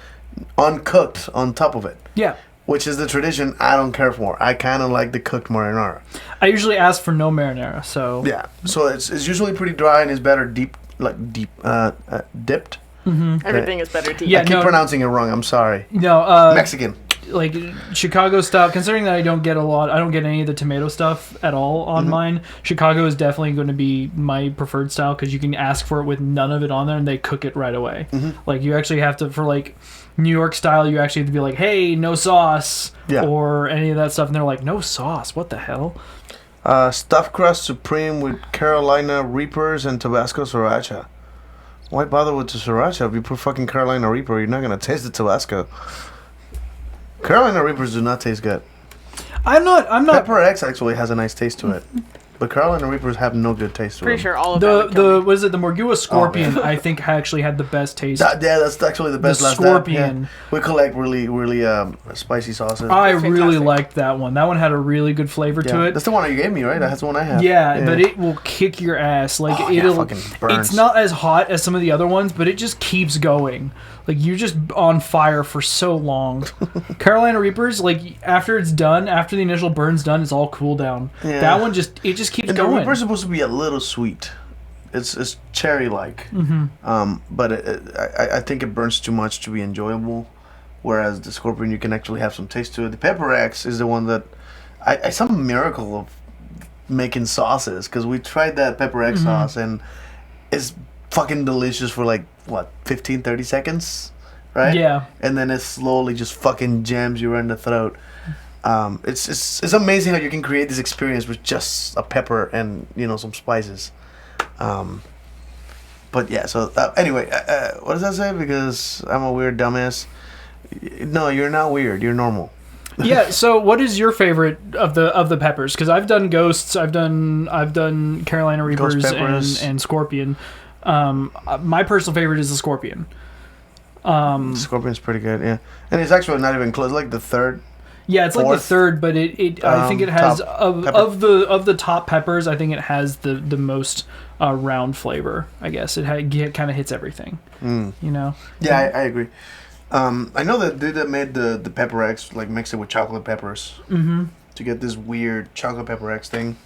uncooked on top of it, Yeah. which is the tradition I don't care for. I kind of like the cooked marinara. I usually ask for no marinara, so Yeah, so it's usually pretty dry and it's better dipped. Everything is better deep. Yeah, I keep pronouncing it wrong. I'm sorry. No, Mexican. like Chicago style. Considering that I don't get any of the tomato stuff at all on mine. Chicago is definitely going to be my preferred style because you can ask for it with none of it on there and they cook it right away. Like you actually have to for like New York style. You actually have to be like, hey, no sauce or any of that stuff, and they're like, no sauce. What the hell? Stuffed crust supreme with Carolina Reapers and Tabasco sriracha. Why bother with the sriracha? If you put fucking Carolina Reaper, you're not gonna taste the Tabasco. Carolina Reapers do not taste good. I'm not. Pepper X actually has a nice taste to it, but Carolina Reapers have no good taste to Pretty them. sure all of that. The was it the Morgua Scorpion? I think actually had the best taste. That's actually the best. The last Scorpion. Yeah. We collect really spicy sauces. I really liked that one. That one had a really good flavor to it. That's the one you gave me, right? That's the one I have. Yeah, but it will kick your ass. Like it'll. fucking burns. It's not as hot as some of the other ones, but it just keeps going. Like you're just on fire for so long. Carolina Reapers, like after it's done, after the initial burn's done, it's all cool down. Yeah. That one just keeps and going. The Reaper's supposed to be a little sweet. It's cherry like, but I think it burns too much to be enjoyable. Whereas the Scorpion, you can actually have some taste to it. The Pepper X is the one that I some miracle of making sauces because we tried that Pepper X sauce and it's fucking delicious for like what 15-30 seconds, right? Yeah. And then it slowly just fucking jams you right in the throat. It's amazing how you can create this experience with just a pepper and some spices. But yeah, so anyway, what does that say? Because I'm a weird dumbass. No, you're not weird. You're normal. Yeah. So, what is your favorite of the peppers? Because I've done Ghosts, I've done Carolina Reapers and Scorpion. My personal favorite is the Scorpion. Scorpion's pretty good, yeah, and it's actually not even close. Like the third. Yeah, it's like the third, but I think it has of the top peppers. I think it has the most round flavor. I guess it kind of hits everything. Yeah, I agree. I know that dude that made the Pepper X like mixed it with chocolate peppers to get this weird chocolate Pepper X thing.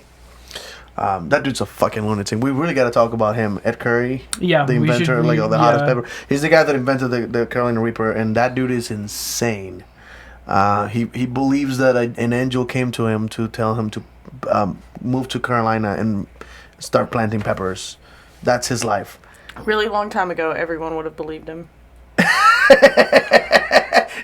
That dude's a fucking lunatic. We really got to talk about him, Ed Curry. Yeah, the inventor, of the hottest pepper. He's the guy that invented the Carolina Reaper, and that dude is insane. He believes that an angel came to him to tell him to move to Carolina and start planting peppers. That's his life. Really long time ago, everyone would have believed him.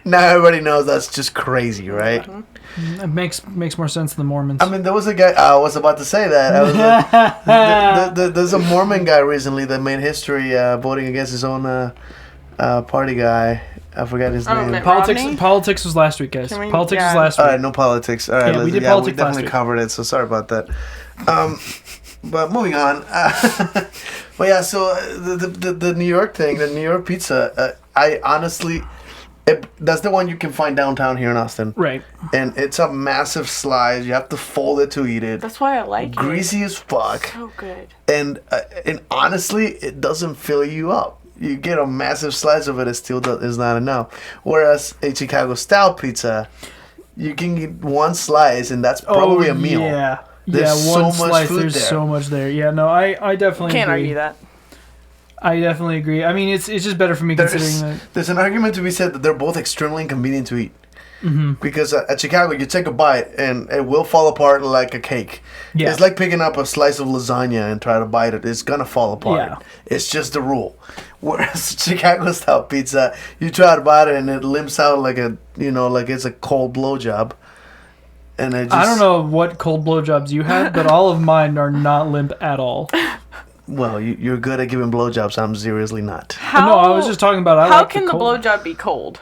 Now everybody knows that's just crazy, right? It makes more sense than the Mormons. I mean, there was a guy. I was about to say that. There's a Mormon guy recently that made history voting against his own party guy. I forgot his name. Politics was last week, guys. Politics was last week. All right, no politics. All right, we did politics we definitely covered it. So sorry about that. But moving on. But yeah, so the New York thing, the New York pizza. I honestly. That's the one you can find downtown here in Austin. Right. And it's a massive slice. You have to fold it to eat it. That's why I like it. Greasy as fuck. So good. And honestly, it doesn't fill you up. You get a massive slice of it, it still is not enough. Whereas a Chicago style pizza, you can get one slice and that's probably a meal. Yeah. There's one so much slice. food There's there. so much there. Yeah, no, I definitely Can't agree. argue that. I definitely agree. I mean, it's just better for me considering that. There's an argument to be said that they're both extremely inconvenient to eat. Because at Chicago, you take a bite and it will fall apart like a cake. Yeah. It's like picking up a slice of lasagna and try to bite it. It's gonna fall apart. Yeah. It's just the rule. Whereas Chicago style pizza, you try to bite it and it limps out like it's a cold blowjob. And I don't know what cold blowjobs you had, but all of mine are not limp at all. Well, you're good at giving blowjobs. I'm seriously not. No, I was just talking about. How can the blowjob be cold?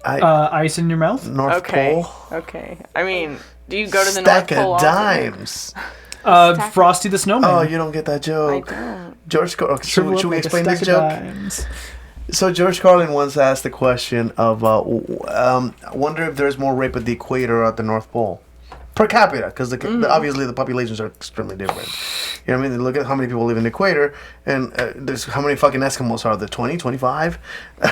Ice in your mouth. North Pole. Okay. I mean, do you go to the Stack North Pole? of dimes. Frosty the Snowman. Oh, you don't get that joke. I don't. George, should we explain this joke? Dimes. So George Carlin once asked the question of, wonder if there's more rape at the equator or at the North Pole. per capita, because obviously the populations are extremely different. You know what I mean? Look at how many people live in the equator, and there's how many fucking Eskimos are there? 20, 25? I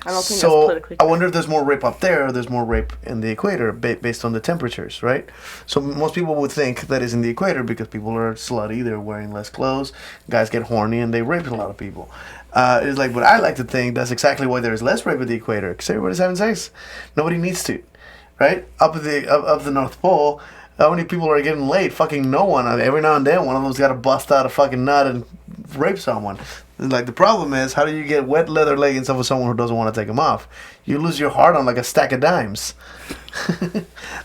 don't think So that's politically I wonder if there's more rape up there, or there's more rape in the equator based on the temperatures, right? So most people would think that is in the equator because people are slutty, they're wearing less clothes, guys get horny, and they rape a lot of people. It's like, but I like to think that's exactly why there's less rape at the equator, because everybody's having sex. Nobody needs to, right? Up at the North Pole, how many people are getting laid? Fucking no one. Every now and then, one of them's got to bust out a fucking nut and rape someone. Like, the problem is, how do you get wet leather leggings off of someone who doesn't want to take them off? You lose your heart on like a stack of dimes.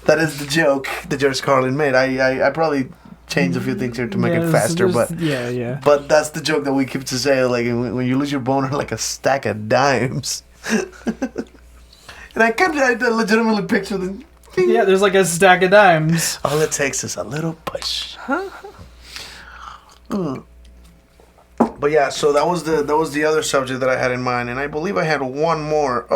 That is the joke that George Carlin made. I probably changed a few things here to make it faster, but yeah. But that's the joke that we keep to say, like, when you lose your boner like a stack of dimes. And I legitimately picture the... Yeah, there's like a stack of dimes. All it takes is a little push. But yeah, so that was the other subject that I had in mind, and I believe I had one more.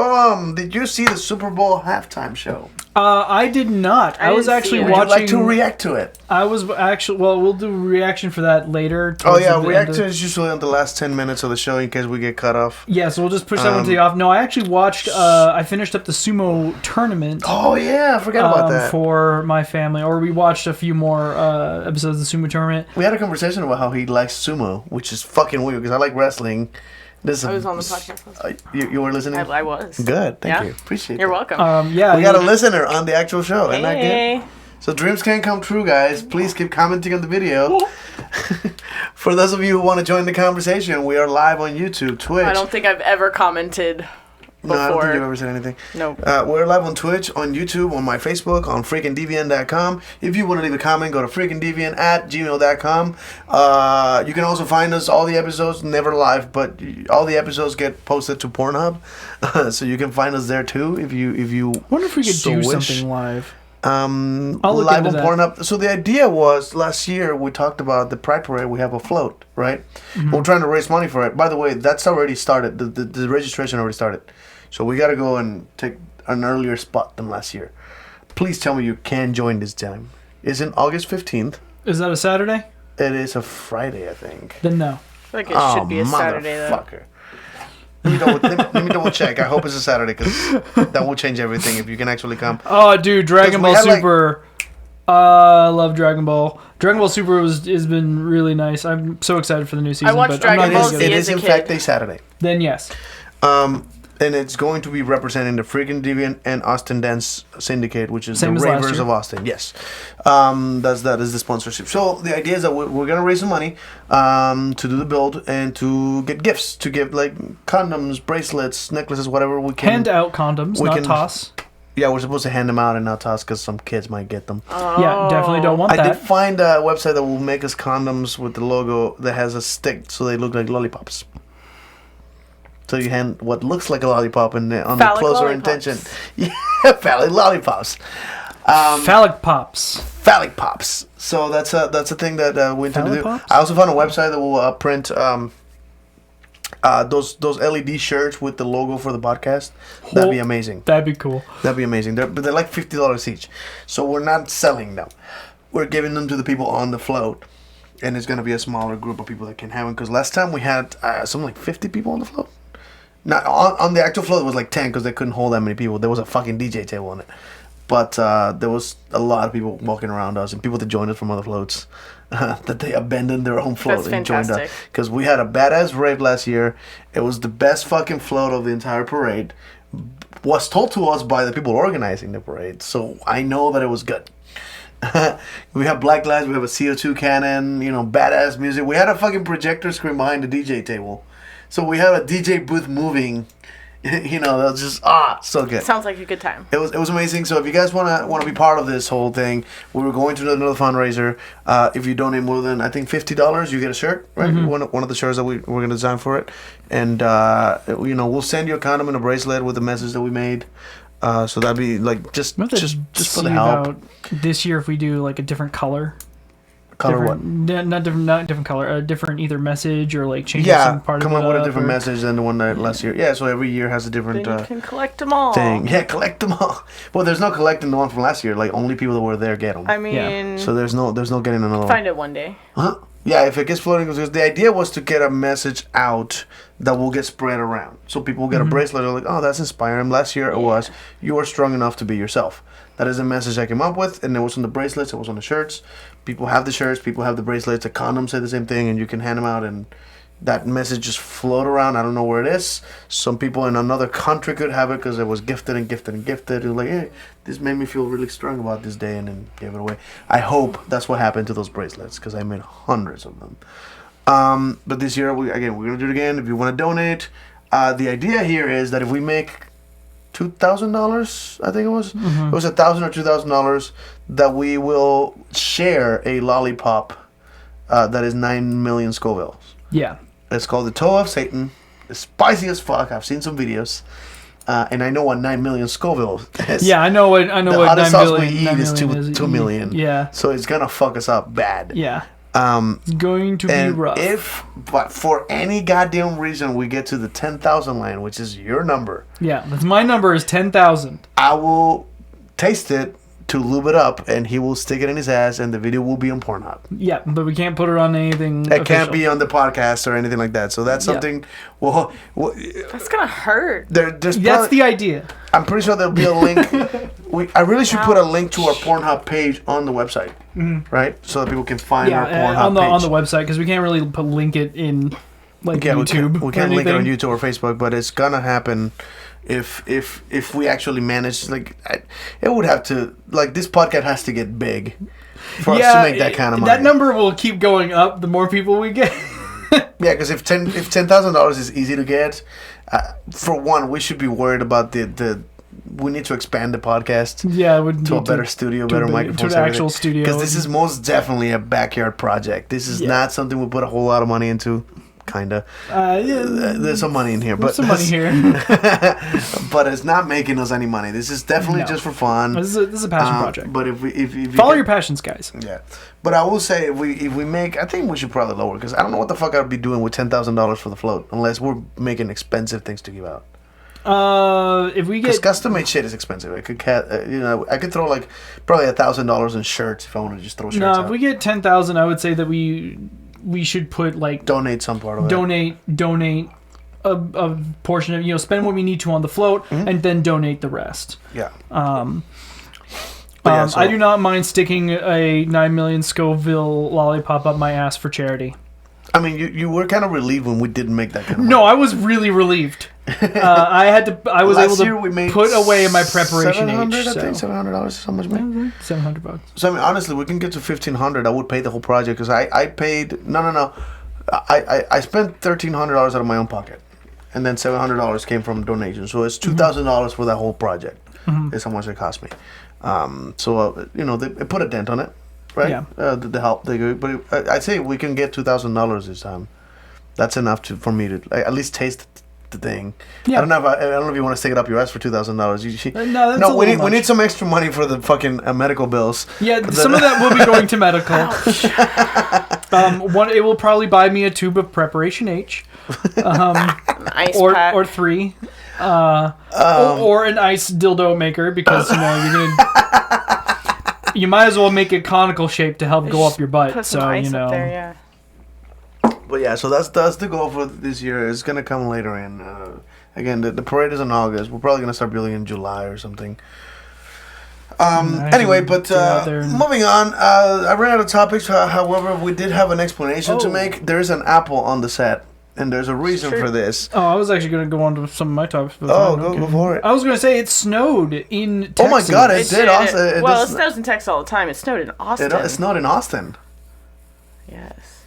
Did you see the Super Bowl halftime show? I did not. I was actually Would you watching. Would you like to react to it? I was actually. Well, we'll do a reaction for that later. Oh towards yeah, the end reaction of- is usually on the last 10 minutes of the show in case we get cut off. Yeah, so we'll just push that one to the off. No, I actually watched. I finished up the sumo tournament. Oh yeah, I forgot about that. For my family, or we watched a few more episodes of the sumo tournament. We had a conversation about how he likes sumo, which is fucking weird because I like wrestling. This I was on the podcast last you were listening? I was. Good, thank Yeah. you. Appreciate You're that. welcome. Yeah, We got a listener on the actual show. Isn't that Hey. good? So dreams can come true, guys. Please keep commenting on the video. For those of you who want to join the conversation, we are live on YouTube, Twitch. I don't think I've ever commented before. No, I don't think you've ever said anything. Nope. We're live on Twitch, on YouTube, on my Facebook, on freakingdeviant.com. If you want to leave a comment, go to freakingdeviant@gmail.com. You can also find us, all the episodes, never live, but all the episodes get posted to Pornhub. So you can find us there too if you I wonder if we could so do wish. something live. I'll look live into on that. Pornhub. So the idea was last year we talked about the Pride Parade. We have a float, right? We're trying to raise money for it. By the way, that's already started. The registration already started. So we got to go and take an earlier spot than last year. Please tell me you can join this time. It's in August 15th. Is that a Saturday? It is a Friday, I think. Then no. I feel like it should be a Saturday though. Motherfucker. Let me double check. I hope it's a Saturday because that will change everything if you can actually come. Oh, dude, Dragon Ball Because we had, Super. I love Dragon Ball. Dragon Ball Super has been really nice. I'm so excited for the new season. watched but Dragon I'm not Ball gonna Z It get is as a in kid. fact a Saturday. Then yes. And it's going to be representing the Freaking Deviant and Austin Dance Syndicate, which is Same the as last Ravers year. of Austin. Yes, that is the sponsorship. So the idea is that we're going to raise some money to do the build and to get gifts, to give like condoms, bracelets, necklaces, whatever we can. Hand out condoms, we not can- toss. Yeah, we're supposed to hand them out and not toss because some kids might get them. Yeah, definitely don't want I did that. find a website that will make us condoms with the logo that has a stick, so they look like lollipops. So you hand what looks like a lollipop, and on the Phallic closer lollipops. intention, yeah, phallic lollipops, Phallic pops. phallic pops. So that's a thing that we intend to do. Phallic pops? I also found a website that will print those LED shirts with the logo for the podcast. That'd be amazing. That'd be cool. That'd be amazing. But they're like $50 each. So we're not selling them. We're giving them to the people on the float. And it's going to be a smaller group of people that can have them. Because last time we had something like 50 people on the float. Not on the actual float, it was like 10 because they couldn't hold that many people. There was a fucking DJ table on it. But there was a lot of people walking around us and people that joined us from other floats. That they abandoned their own float That's and joined us. fantastic. Because we had a badass rave last year. It was the best fucking float of the entire parade. Was told to us by the people organizing the parade. So I know that it was good. We have black lights. We have a CO2 cannon. Badass music. We had a fucking projector screen behind the DJ table. So we had a DJ booth moving. That was just so good. Sounds like a good time. It was amazing. So if you guys wanna be part of this whole thing, we were going to do another fundraiser. If you donate more than I think $50, you get a shirt, right? One of the shirts that we're gonna design for it, and we'll send you a condom and a bracelet with the message that we made. So that'd be like just We'll have to for see the help. about this year if we do like a different color. Color what? Not different color. A different either message or like changing Yeah, some part come of it up with a up different or- message than the one that last year. Yeah, so every year has a different Then you can collect them all. thing. Yeah, collect them all. Well, there's no collecting the one from last year. Like only people that were there get them. I mean, So there's no getting another one. find it one day. Huh? Yeah, if it gets floating, because the idea was to get a message out that will get spread around. So people will get a bracelet. They're like, oh, that's inspiring. Last year it was, you are strong enough to be yourself. That is a message I came up with, and it was on the bracelets, it was on the shirts. People have the shirts, people have the bracelets. The condoms say the same thing, and you can hand them out, and that message just float around. I don't know where it is. Some people in another country could have it because it was gifted and gifted and gifted. It was like, hey, this made me feel really strong about this day, and then gave it away. I hope that's what happened to those bracelets because I made hundreds of them. But this year, we're gonna do it again. If you want to donate, the idea here is that if we make $2,000, I think it was. It was $1,000 or $2,000 that we will share a lollipop that is 9 million Scovilles. Yeah. It's called the Toe of Satan. It's spicy as fuck. I've seen some videos, and I know what 9 million Scoville is. Yeah, I know what 9 hottest sauce we million, eat 9 is million 2 million. Yeah. So it's gonna fuck us up bad. Yeah. It's going to be And rough. but for any goddamn reason we get to the 10,000 line, which is your number, Yeah, that's my number is 10,000. I will taste it to lube it up, and he will stick it in his ass, and the video will be on Pornhub. Yeah, but we can't put it on anything. It can't be on the podcast or anything like that. So that's Yeah. something. Well, That's gonna hurt. there's That's probably, the idea. I'm pretty sure there'll be a link. I really should put a link to our Pornhub page on the website, right? So that people can find Yeah, our Pornhub on the page. on the website because we can't really link it in like Yeah, YouTube. we can't or link it on anything. YouTube or Facebook, but it's gonna happen if we actually manage. Like, it would have to, like, this podcast has to get big for us to make that kind of money. That number will keep going up the more people we get. Yeah, because if $10,000 is easy to get, for one, we should be worried about the. We need to expand the podcast. Yeah, it would to a need better studio, better microphones, to an actual studio. Because this is most definitely a backyard project. This is not something we put a whole lot of money into. Kinda. There's some money in here, but some money here. but it's not making us any money. This is definitely just for fun. This is a passion project. But if you Follow your passions, guys. Yeah, but I will say if we make, I think we should probably lower because I don't know what the fuck I'd be doing with $10,000 for the float unless we're making expensive things to give out. If we Because get custom made shit is expensive. I could I could throw like probably $1,000 in shirts if I want to just throw shirts out. if we get 10,000, I would say that we should put like donate some part of it. donate a portion of spend what we need to on the float and then donate the rest. Yeah. I do not mind sticking a 9 million Scoville lollipop up my ass for charity. I mean, you were kind of relieved when we didn't make that kind of money. No, I was really relieved. I was Last able year we to made put away in my preparation $700, age. I think $700 is how much we made. $700. So I mean, honestly, we can get to $1,500. I would pay the whole project because I paid no. I spent $1,300 out of my own pocket, and then $700 came from donations. So it's $2,000 for that whole project. Is how much it cost me. They put a dent on it, right? Yeah. The help they give, but I'd say we can get $2,000 this time. That's enough for me to at least taste the thing. Yeah. I don't know if you want to stick it up your ass for $2,000. No, we need some extra money for the fucking medical bills. Yeah, some of that will be going to medical. It will probably buy me a tube of Preparation H, Ice or pack. or 3, or an ice dildo maker because you're gonna. You might as well make a conical shape to help go up your butt. Put some So ice up there, yeah. But yeah, so that's the goal for this year. It's gonna come later in. Again, the parade is in August. We're probably gonna start building in July or something. Anyway, but moving on. I ran out of topics. However, we did have an explanation to make. There is an apple on the set, and there's a reason for this. Oh, I was actually going to go on to some of my topics. But Go for it. I was going to say it snowed in Texas. Oh my God, it did. It snows in Texas all the time. It snowed in Austin. It snowed in Austin. Yes.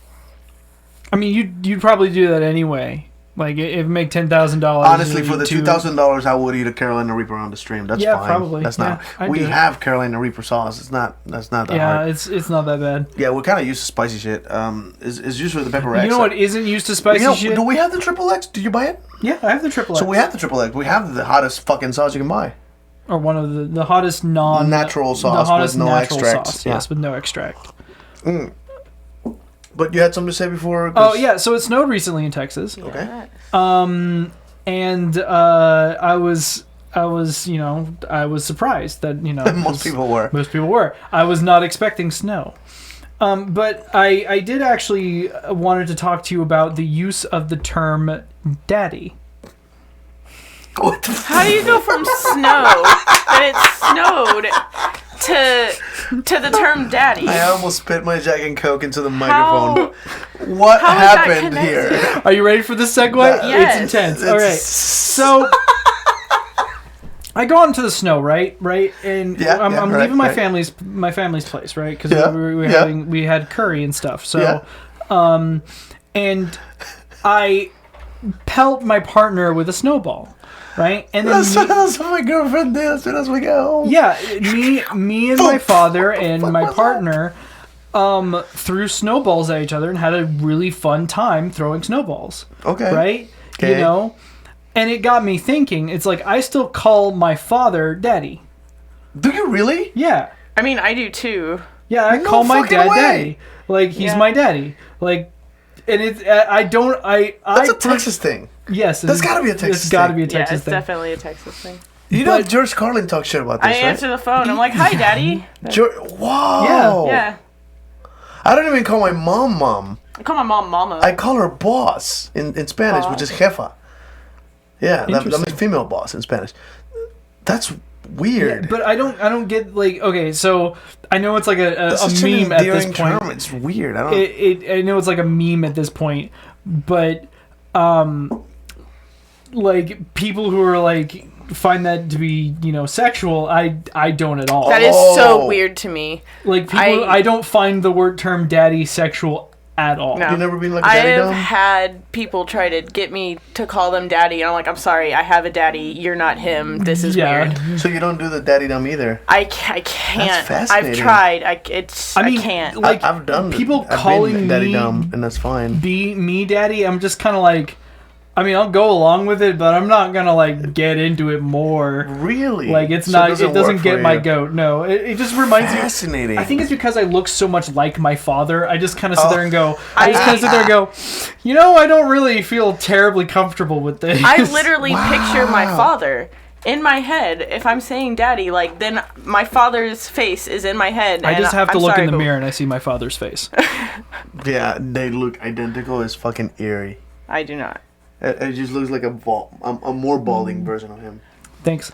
I mean, you'd probably do that anyway. Like, it would make $10,000. Honestly, for the $2,000, I would eat a Carolina Reaper on the stream. That's fine. Probably. That's not. I'd We do it. have Carolina Reaper sauce. That's not that hard. Yeah, it's not that bad. Yeah, we're kind of used to spicy shit. It's usually the pepper X. You know what isn't used to spicy shit? Do we have the triple X? Did you buy it? Yeah, I have the triple X. So we have the triple X. We have the hottest fucking sauce you can buy. Or one of the hottest natural sauce the hottest with no natural extract. sauce, yes, with no extract. But you had something to say before? Oh yeah, so it snowed recently in Texas. Okay. And I was surprised that Most people were. Most people were. I was not expecting snow. But I did actually wanted to talk to you about the use of the term daddy. What the How do you go from snow that it snowed to the term daddy? I almost spit my Jack and Coke into the How- microphone. What how is that happened here? connected? Are you ready for this segue? Yes. It's intense. All right. So I go out into the snow, right? And Yeah, I'm right, leaving my right. family's place, right? Because Yeah, we had curry and stuff. So, Yeah. and I pelt my partner with a snowball, right? And then That's what my girlfriend did as soon as we got home. yeah, me and my father and my partner threw snowballs at each other and had a really fun time throwing snowballs. Okay. Right? Okay. You know? And it got me thinking, it's like I still call my father daddy. Do you really? Yeah. I mean, I do too. Yeah, I No call my fucking dad way. daddy. Like he's Yeah. my daddy. Like and it's That's a Texas thing. Yes, That's gotta be a Texas It's got to thing. be a Yeah, Texas it's thing. definitely a Texas thing. You know, George Carlin talks shit about this, I right? answer the phone. I'm like, "Hi, daddy." Wow. Yeah. I don't even call my mom. I call my mom mama. I call her boss in Spanish, which is jefa. Yeah, that means female boss in Spanish. That's weird. Yeah, but I don't get like okay, so I know it's like a That's such an meme at this endearing point. term. It's weird. I don't. I know it's like a meme at this point, but like people who are like find that to be sexual, I don't at all. That is so weird to me. Like people, I don't find the word term daddy sexual at all. No. You never been like a I daddy have dom? had people try to get me to call them daddy, and I'm like, I'm sorry, I have a daddy. You're not him. This is weird. So you don't do the daddy dom either. I can't. That's I've fascinating. tried. I can't. Like I've done people I've calling been daddy me dom, and that's fine. be me daddy. I'm just kind of like, I mean, I'll go along with it, but I'm not gonna like get into it more. Really? Like it's So not. it It doesn't doesn't get work my for goat. No, it just reminds me. Fascinating. I think it's because I look so much like my father. I just kind of sit Oh. there and go. I just kind of sit there and go. I don't really feel terribly comfortable with this. I literally picture my father in my head. If I'm saying daddy, like then my father's face is in my head. I and just have to I'm look sorry, in the but- mirror and I see my father's face. Yeah, they look identical. It's fucking eerie. I do not. It just looks like a more balding version of him. Thanks.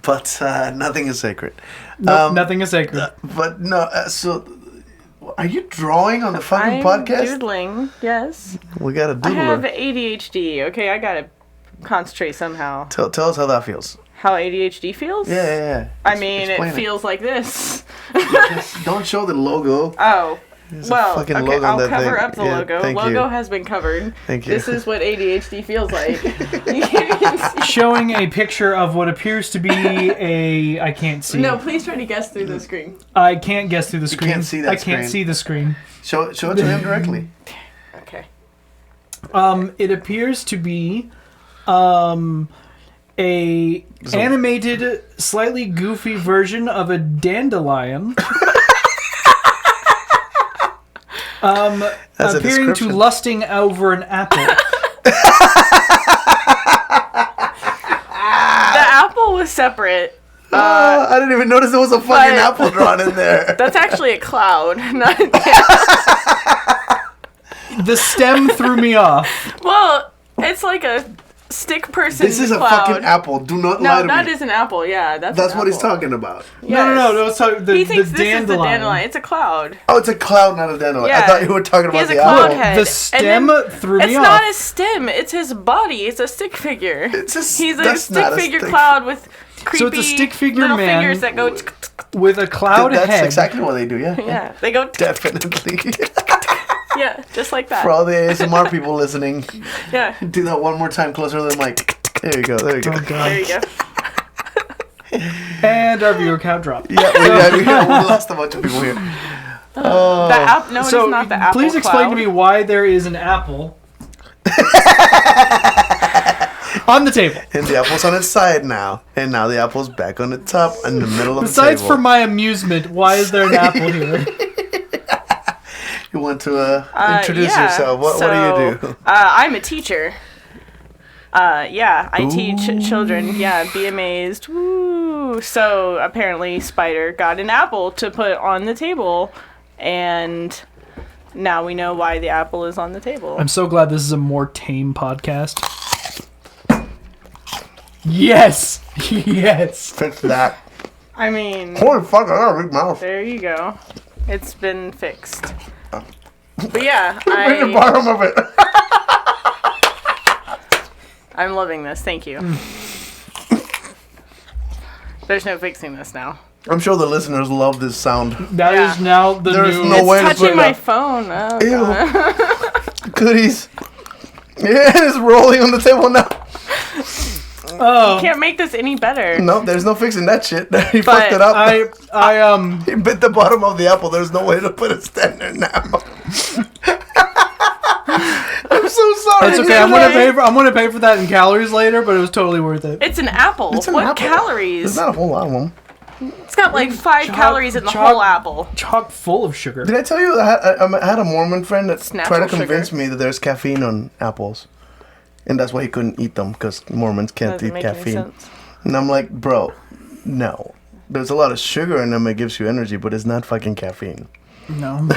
But nothing is sacred. Nope, nothing is sacred. But no, so are you drawing on the fucking I'm podcast? doodling. Yes. We got a I have doodler. ADHD. Okay, I gotta concentrate somehow. Tell us how that feels. How ADHD feels? Yeah. I mean, explain it feels like this. Don't show the logo. Oh. There's a Well, fucking okay, logo on I'll that cover thing. up the Yeah, logo. thank Logo you. has been covered. Thank you. This is what ADHD feels like. Showing a picture of what appears to be a. I can't see. No, please try to guess through the screen. I can't guess through the screen. can't see that I can't screen. see the screen. Show it to him directly. Okay. It appears to be a animated, slightly goofy version of a dandelion. That's a appearing to description. lusting over an apple. The apple was separate. I didn't even notice there was a fucking but- apple drawn in there. That's actually a cloud. Not The stem threw me off. well, it's like a stick person This is a cloud. fucking apple. Do not No, lie to that me. is an apple. Yeah, that's That's an what he's apple. talking about. No. It's the, He thinks the this is the dandelion. dandelion. It's a cloud. Oh, it's a cloud, not a dandelion. Yeah. I thought you were talking He about has a the cloud apple. head. The And stem then threw me it's off. not his stem. It's his body. It's a stick figure. It's a, He's a that's stick not a figure stick- cloud with creepy So it's a stick figure little man fingers that go. with a cloud That's head. exactly what they do, yeah. Yeah, they go. Definitely. Yeah, just like that. For all the ASMR people listening, Yeah, do that one more time closer to the mic. There you go, there you go. Oh, God. there you go. And our viewer count dropped. Yeah, we lost a bunch of people here. The app. No, So it's not the apple. please explain cloud. to me why there is an apple on the table. And the apple's on its side now. And now the apple's back on the top in the middle of Besides the for table. my amusement, why is there an apple here? You want to introduce yourself? What do you do? I'm a teacher. I teach children. Yeah, be amazed. Woo! So apparently, Spider got an apple to put on the table, and now we know why the apple is on the table. I'm so glad this is a more tame podcast. Yes! Yes! Fix that. I mean, Holy fuck, I got a big mouth. there you go. It's been fixed. But yeah, Bring the bottom of it. I'm loving this. Thank you. There's no fixing this now. I'm sure the listeners love this sound. That is now the There's new... no way to It's put touching it my up. phone. Oh, Ew. Goodies. Yeah, it's rolling on the table now. You can't make this any better. No, there's no fixing that shit. He fucked it up. He bit the bottom of the apple. There's no way to put it standard now. I'm so sorry. It's okay. I'm gonna pay for that in calories later, but it was totally worth it. It's an apple. It's an What apple. calories? There's not a whole lot of them. It's got like 5 calories in the whole apple. Chock full of sugar. Did I tell you I had a Mormon friend that tried to natural convince sugar. me that there's caffeine on apples, and that's why he couldn't eat them because Mormons can't Doesn't eat make any caffeine. sense. And I'm like, bro, no. There's a lot of sugar in them. It gives you energy, but it's not fucking caffeine. No.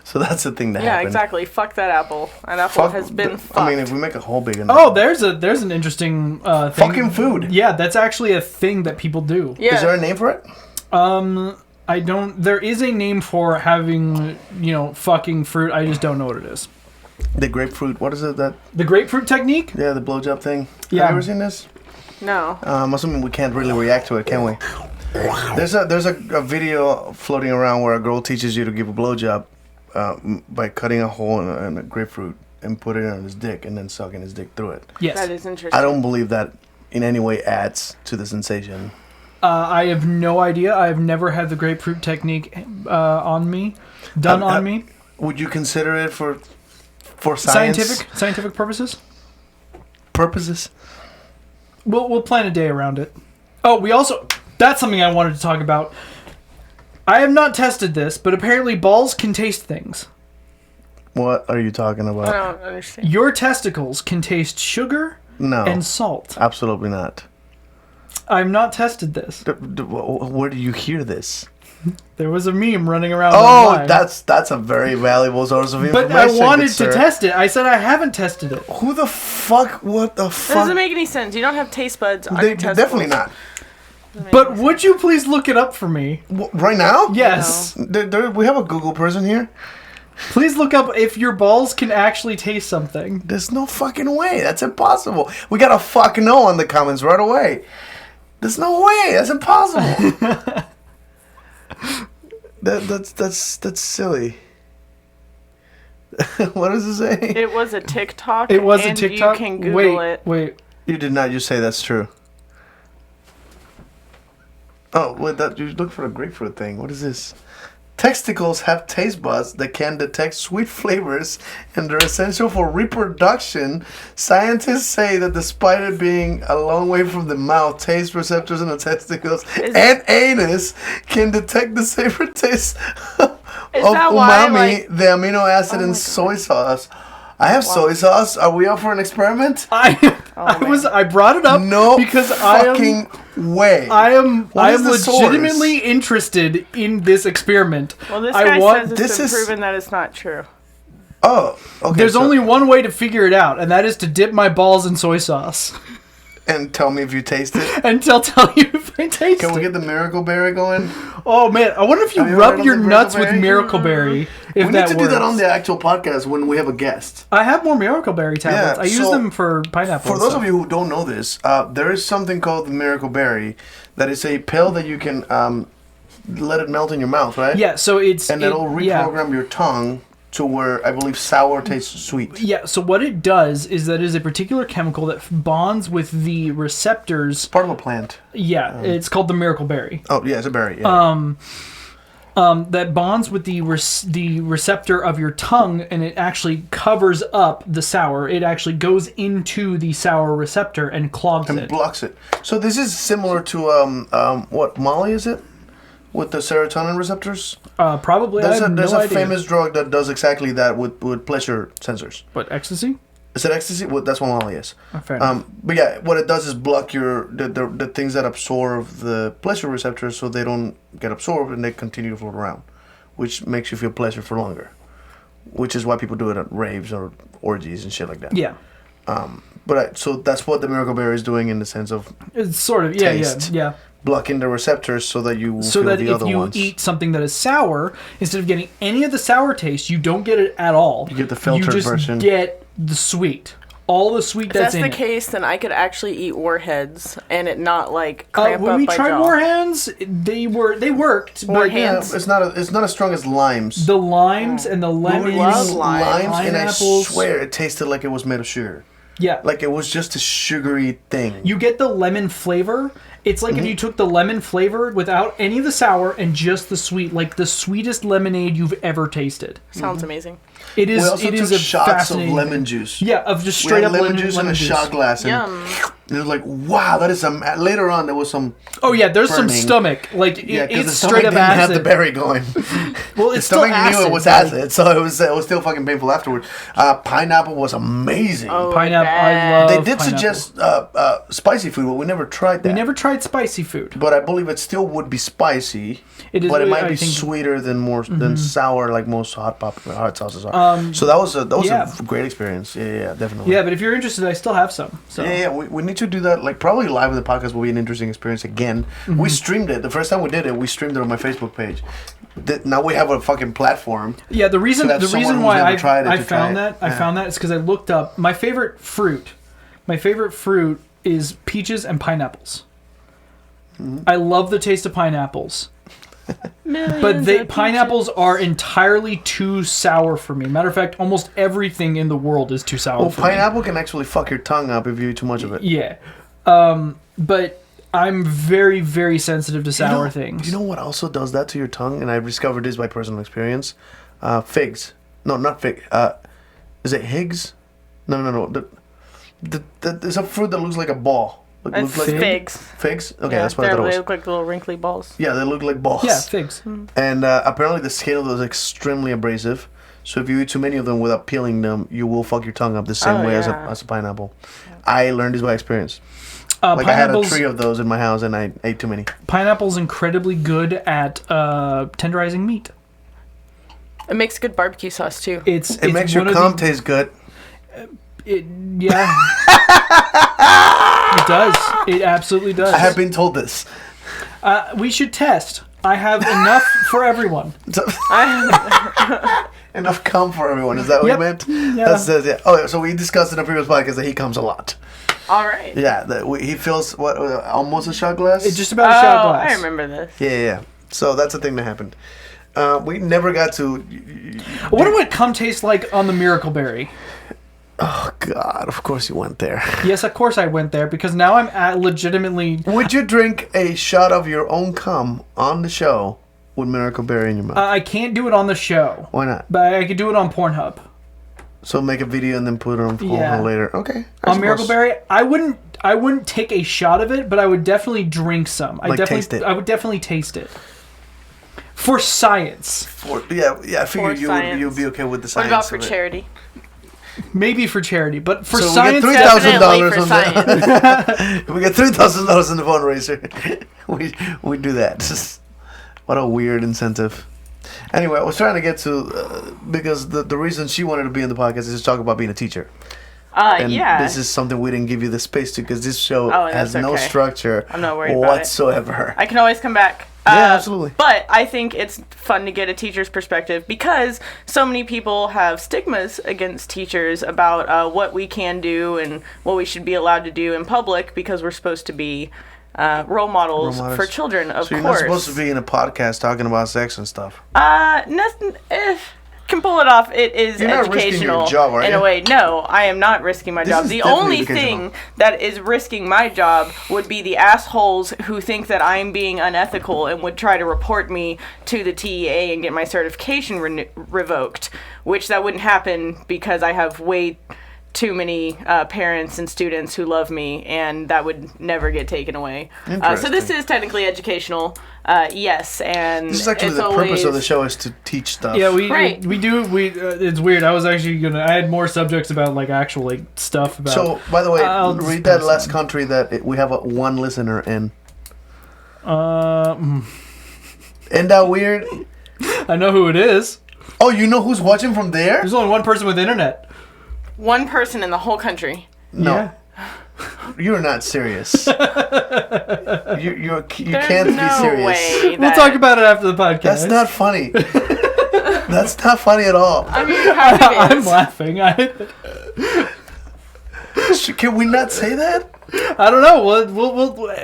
So that's the thing that Yeah, happened. exactly. Fuck that apple. That apple has been fucked. I mean, if we make a whole big enough. Oh, there's an interesting thing. Fucking food. Yeah, that's actually a thing that people do. Yeah. Is there a name for it? I don't. There is a name for having, fucking fruit. I just don't know what it is. The grapefruit. What is it? That? The grapefruit technique? Yeah, the blowjob thing. Yeah. Have you ever seen this? No. I'm assuming we can't really react to it, can we? There's a video floating around where a girl teaches you to give a blowjob by cutting a hole in a grapefruit and put it on his dick and then sucking his dick through it. Yes. That is interesting. I don't believe that in any way adds to the sensation. I have no idea. I have never had the grapefruit technique on me, on me. Would you consider it for science? Scientific purposes? Purposes? We'll plan a day around it. Oh, that's something I wanted to talk about. I have not tested this, but apparently balls can taste things. What are you talking I about? don't understand. Your testicles can taste sugar No. and salt. Absolutely not. I've not tested this. Where do you hear this? There was a meme running around Oh, online. that's a very valuable source of information. But I wanted good to sir. test it. I said I haven't tested it. Who the fuck? What the That fuck? doesn't make any sense. You don't have taste buds on your testicles. Definitely not. But would you please look it up for me? Right now? Yes. We have a Google person here. Please look up if your balls can actually taste something. There's no fucking way. That's impossible. We got a fuck no on the comments right away. There's no way. That's impossible. That's silly. What does it say? It was a TikTok. It was a and TikTok. You can Google it. Wait. You did not just say that's true. Oh, wait, you look for the grapefruit thing. What is this? Testicles have taste buds that can detect sweet flavors and they're essential for reproduction. Scientists say that despite it being a long way from the mouth, taste receptors in the testicles and anus can detect the savory taste of that why, umami, the amino acid in soy sauce. I have soy sauce. Are we up for an experiment? I brought it up because fucking way. I am the source? legitimately interested in this experiment. Well, this guy says it's been proven that it's not true. Oh, okay. There's only one way to figure it out, and that is to dip my balls in soy sauce. And tell me if you taste it. And tell you if I taste it. Can we get the Miracle Berry going? Oh man, I wonder if you rub your nuts with Miracle Berry. If we that need to works. do that on the actual podcast when we have a guest. I have more Miracle Berry tablets. Yeah, I use them for pineapple. For those of you who don't know this, there is something called the Miracle Berry that is a pill that you can let it melt in your mouth, right? Yeah, so it'll reprogram your tongue to where I believe sour tastes sweet. Yeah, so what it does is that it is a particular chemical that bonds with the receptors. Part of a plant. Yeah, it's called the Miracle Berry. Oh, yeah, it's a berry. Yeah. That bonds with the receptor of your tongue, and it actually covers up the sour. It actually goes into the sour receptor and clogs it. And blocks it. So this is similar to what Molly is it? with the serotonin receptors. Probably. There's I have no a idea. famous drug that does exactly that with pleasure sensors. What, ecstasy? Is it ecstasy? Well, that's what Molly is. Fair enough. But yeah, what it does is block the things that absorb the pleasure receptors, so they don't get absorbed and they continue to float around, which makes you feel pleasure for longer. Which is why people do it at raves or orgies and shit like that. Yeah. So that's what the Miracle Berry is doing in the sense of It's sort of, yeah, taste. yeah. Blocking the receptors so that you will So feel that the if other you ones. eat something that is sour, instead of getting any of the sour taste, you don't get it at all. You get the filtered You just version. get the sweet. All the sweet If that's that's in the it. case, then I could actually eat warheads and it not like cramp When up we my tried jaw. warheads, they worked, but Yeah, it's not as strong as limes. the limes and the lemons, love limes. And I pineapples. swear it tasted like it was made of sugar. Yeah, Like it was just a sugary thing. you get the lemon flavor. It's like Mm-hmm. if you took the lemon flavor without any of the sour and just the sweet, like the sweetest lemonade you've ever tasted. Sounds amazing. It is. We also It is took a shots of fascinating lemon juice. Yeah, of just We straight had up lemon juice in a juice. shot glass. And Yum. it was like, wow, that is some. Later on, there was some. Oh yeah, there's some burning. stomach. Like Yeah, because it's the stomach straight up didn't have acid. the berry going. Well, The it's still stomach acid. knew it was acid, so it was still fucking painful afterward. Pineapple was amazing. Oh, Pineapple. I bet. love. They did pineapple. suggest spicy food, but we never tried that. We never tried spicy food. But I believe it still would be spicy. It is, but it might I be think- sweeter than sour, like most hot sauces are. So that was yeah. a great experience. Yeah, definitely. Yeah, but if you're interested, I still have some. So. Yeah, we need to do that. Like probably live in the podcast will be an interesting experience again. Mm-hmm. We streamed it the first time we did it. We streamed it on my Facebook page. Now we have a fucking platform. Yeah, the reason So that someone who's why never I tried it to found try that it. I Yeah. found that is because I looked up my favorite fruit. My favorite fruit is peaches and pineapples. Mm-hmm. I love the taste of pineapples. But pineapples are entirely too sour for me. Matter of fact, almost everything in the world is too sour Well, for me. pineapple can actually fuck your tongue up if you eat too much of it. Yeah. But I'm very, very sensitive to sour things. You know what also does that to your tongue? And I've discovered this by personal experience. Figs. No, not fig. Is it higs? No. There's a fruit that looks like a ball. Like, It's looks like figs. Figs? Okay, Yeah, that's what I thought it they was. look like little wrinkly balls. Yeah, they look like balls. Yeah, figs. And apparently the skin of those is extremely abrasive. So if you eat too many of them without peeling them, you will fuck your tongue up the same way as yeah. as a pineapple. I learned this by experience. Like I had a Pineapples, tree of those in my house and I ate too many. pineapple's incredibly good at tenderizing meat. It makes good barbecue sauce too. It's It makes your one of cum the- taste good. Yeah. It does. It absolutely does. I have been told this. We should test. I have enough for everyone. Enough cum for everyone. Is that what Yep. you meant? Yeah. Yeah. Oh, so we discussed in a previous podcast that he comes a lot. All right. Yeah, he fills what almost a shot glass. It's just about a shot glass. I remember this. Yeah. So that's the thing that happened. We never got to. I wonder what cum tastes like on the Miracle Berry. Oh God! Of course you went there. Yes, of course I went there because now I'm at legitimately. Would you drink a shot of your own cum on the show with Miracle Berry in your mouth? I can't do it on the show, Why not? but I could do it on Pornhub. So make a video and then put it on Yeah. later. Okay. I On suppose. Miracle Berry, I wouldn't take a shot of it, but I would definitely drink some. Like taste it. I would definitely taste it. For science. Yeah. I figured For science. you'd be okay with the What science. about for of it. charity? Maybe for charity, but for So science, we get $3,000 Definitely on for the. We get $3,000 in the fundraiser. we do that. What a weird incentive. Anyway, I was trying to get to because the reason she wanted to be in the podcast is to talk about being a teacher. And Yeah. this is something we didn't give you the space to because this show Oh, has that's no okay. structure I'm not worried about it. whatsoever. I can always come back. Yeah, absolutely. But I think it's fun to get a teacher's perspective because so many people have stigmas against teachers about what we can do and what we should be allowed to do in public because we're supposed to be role models for children, of so you're course. not supposed to be in a podcast talking about sex and stuff. Can pull it off. It is You're not risking your educational job, are in you? a way. No, I am not risking my This job. is The definitely only educational. thing that is risking my job would be the assholes who think that I'm being unethical and would try to report me to the TEA and get my certification revoked, which that wouldn't happen because I have way too many parents and students who love me, and that would never get taken away. So this is technically educational, yes, and this is actually it's the purpose of the always- show is to teach stuff. Yeah, we Right. do. It's weird. I was actually I had more subjects about like actual like stuff about. So, by the way, I'll just read that post last them. country that we have one listener in. Isn't that weird? I know who it is. Oh, you know who's watching from there? There's only one person with internet. One person in the whole country. No. Yeah. You're not serious. you There's can't no be serious. way We'll that- talk about it after the podcast. That's not funny. That's not funny at all. I mean, kind of I'm is. laughing. Can we not say that? I don't know.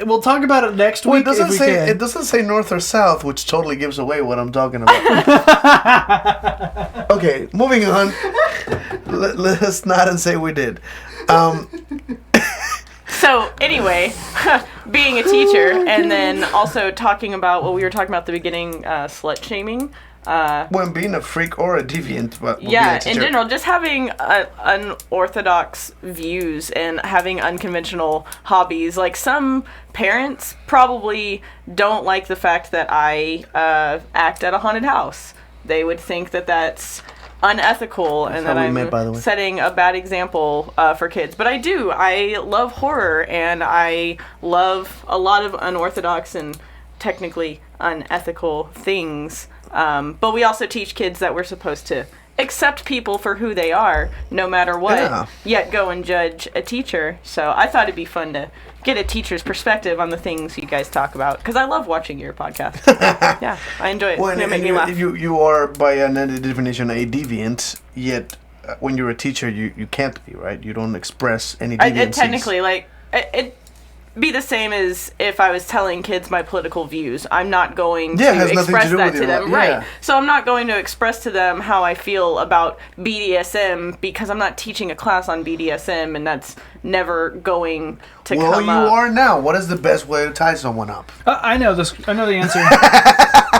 We'll talk about it next Well, week. it doesn't if we say can. it doesn't say north or south, which totally gives away what I'm talking about. Okay, moving on. Let's not and say we did. So anyway, being a teacher, and then also talking about what we were talking about at the beginning, slut shaming. When being a freak or a deviant, but being a Yeah, in teacher. general, just having unorthodox views and having unconventional hobbies. Like, some parents probably don't like the fact that I act at a haunted house. They would think that that's unethical and how that we I'm met, by the way. setting a bad example for kids. But I do. I love horror, and I love a lot of unorthodox and technically unethical things. But we also teach kids that we're supposed to accept people for who they are, no matter what, Yeah. yet go and judge a teacher. So I thought it'd be fun to get a teacher's perspective on the things you guys talk about, because I love watching your podcast. Yeah, I enjoy it. Well, It make me laugh. you are, by another definition, a deviant, yet when you're a teacher, you can't be, right? You don't express any deviancies. It technically, like, it'd be the same as if I was telling kids my political views. I'm not going Yeah, it has to nothing to express do that with to your them. life. Right. Yeah. So I'm not going to express to them how I feel about BDSM, because I'm not teaching a class on BDSM, and that's never going to Well, come you up. are now. What is the best way to tie someone up? I know this. I know the answer.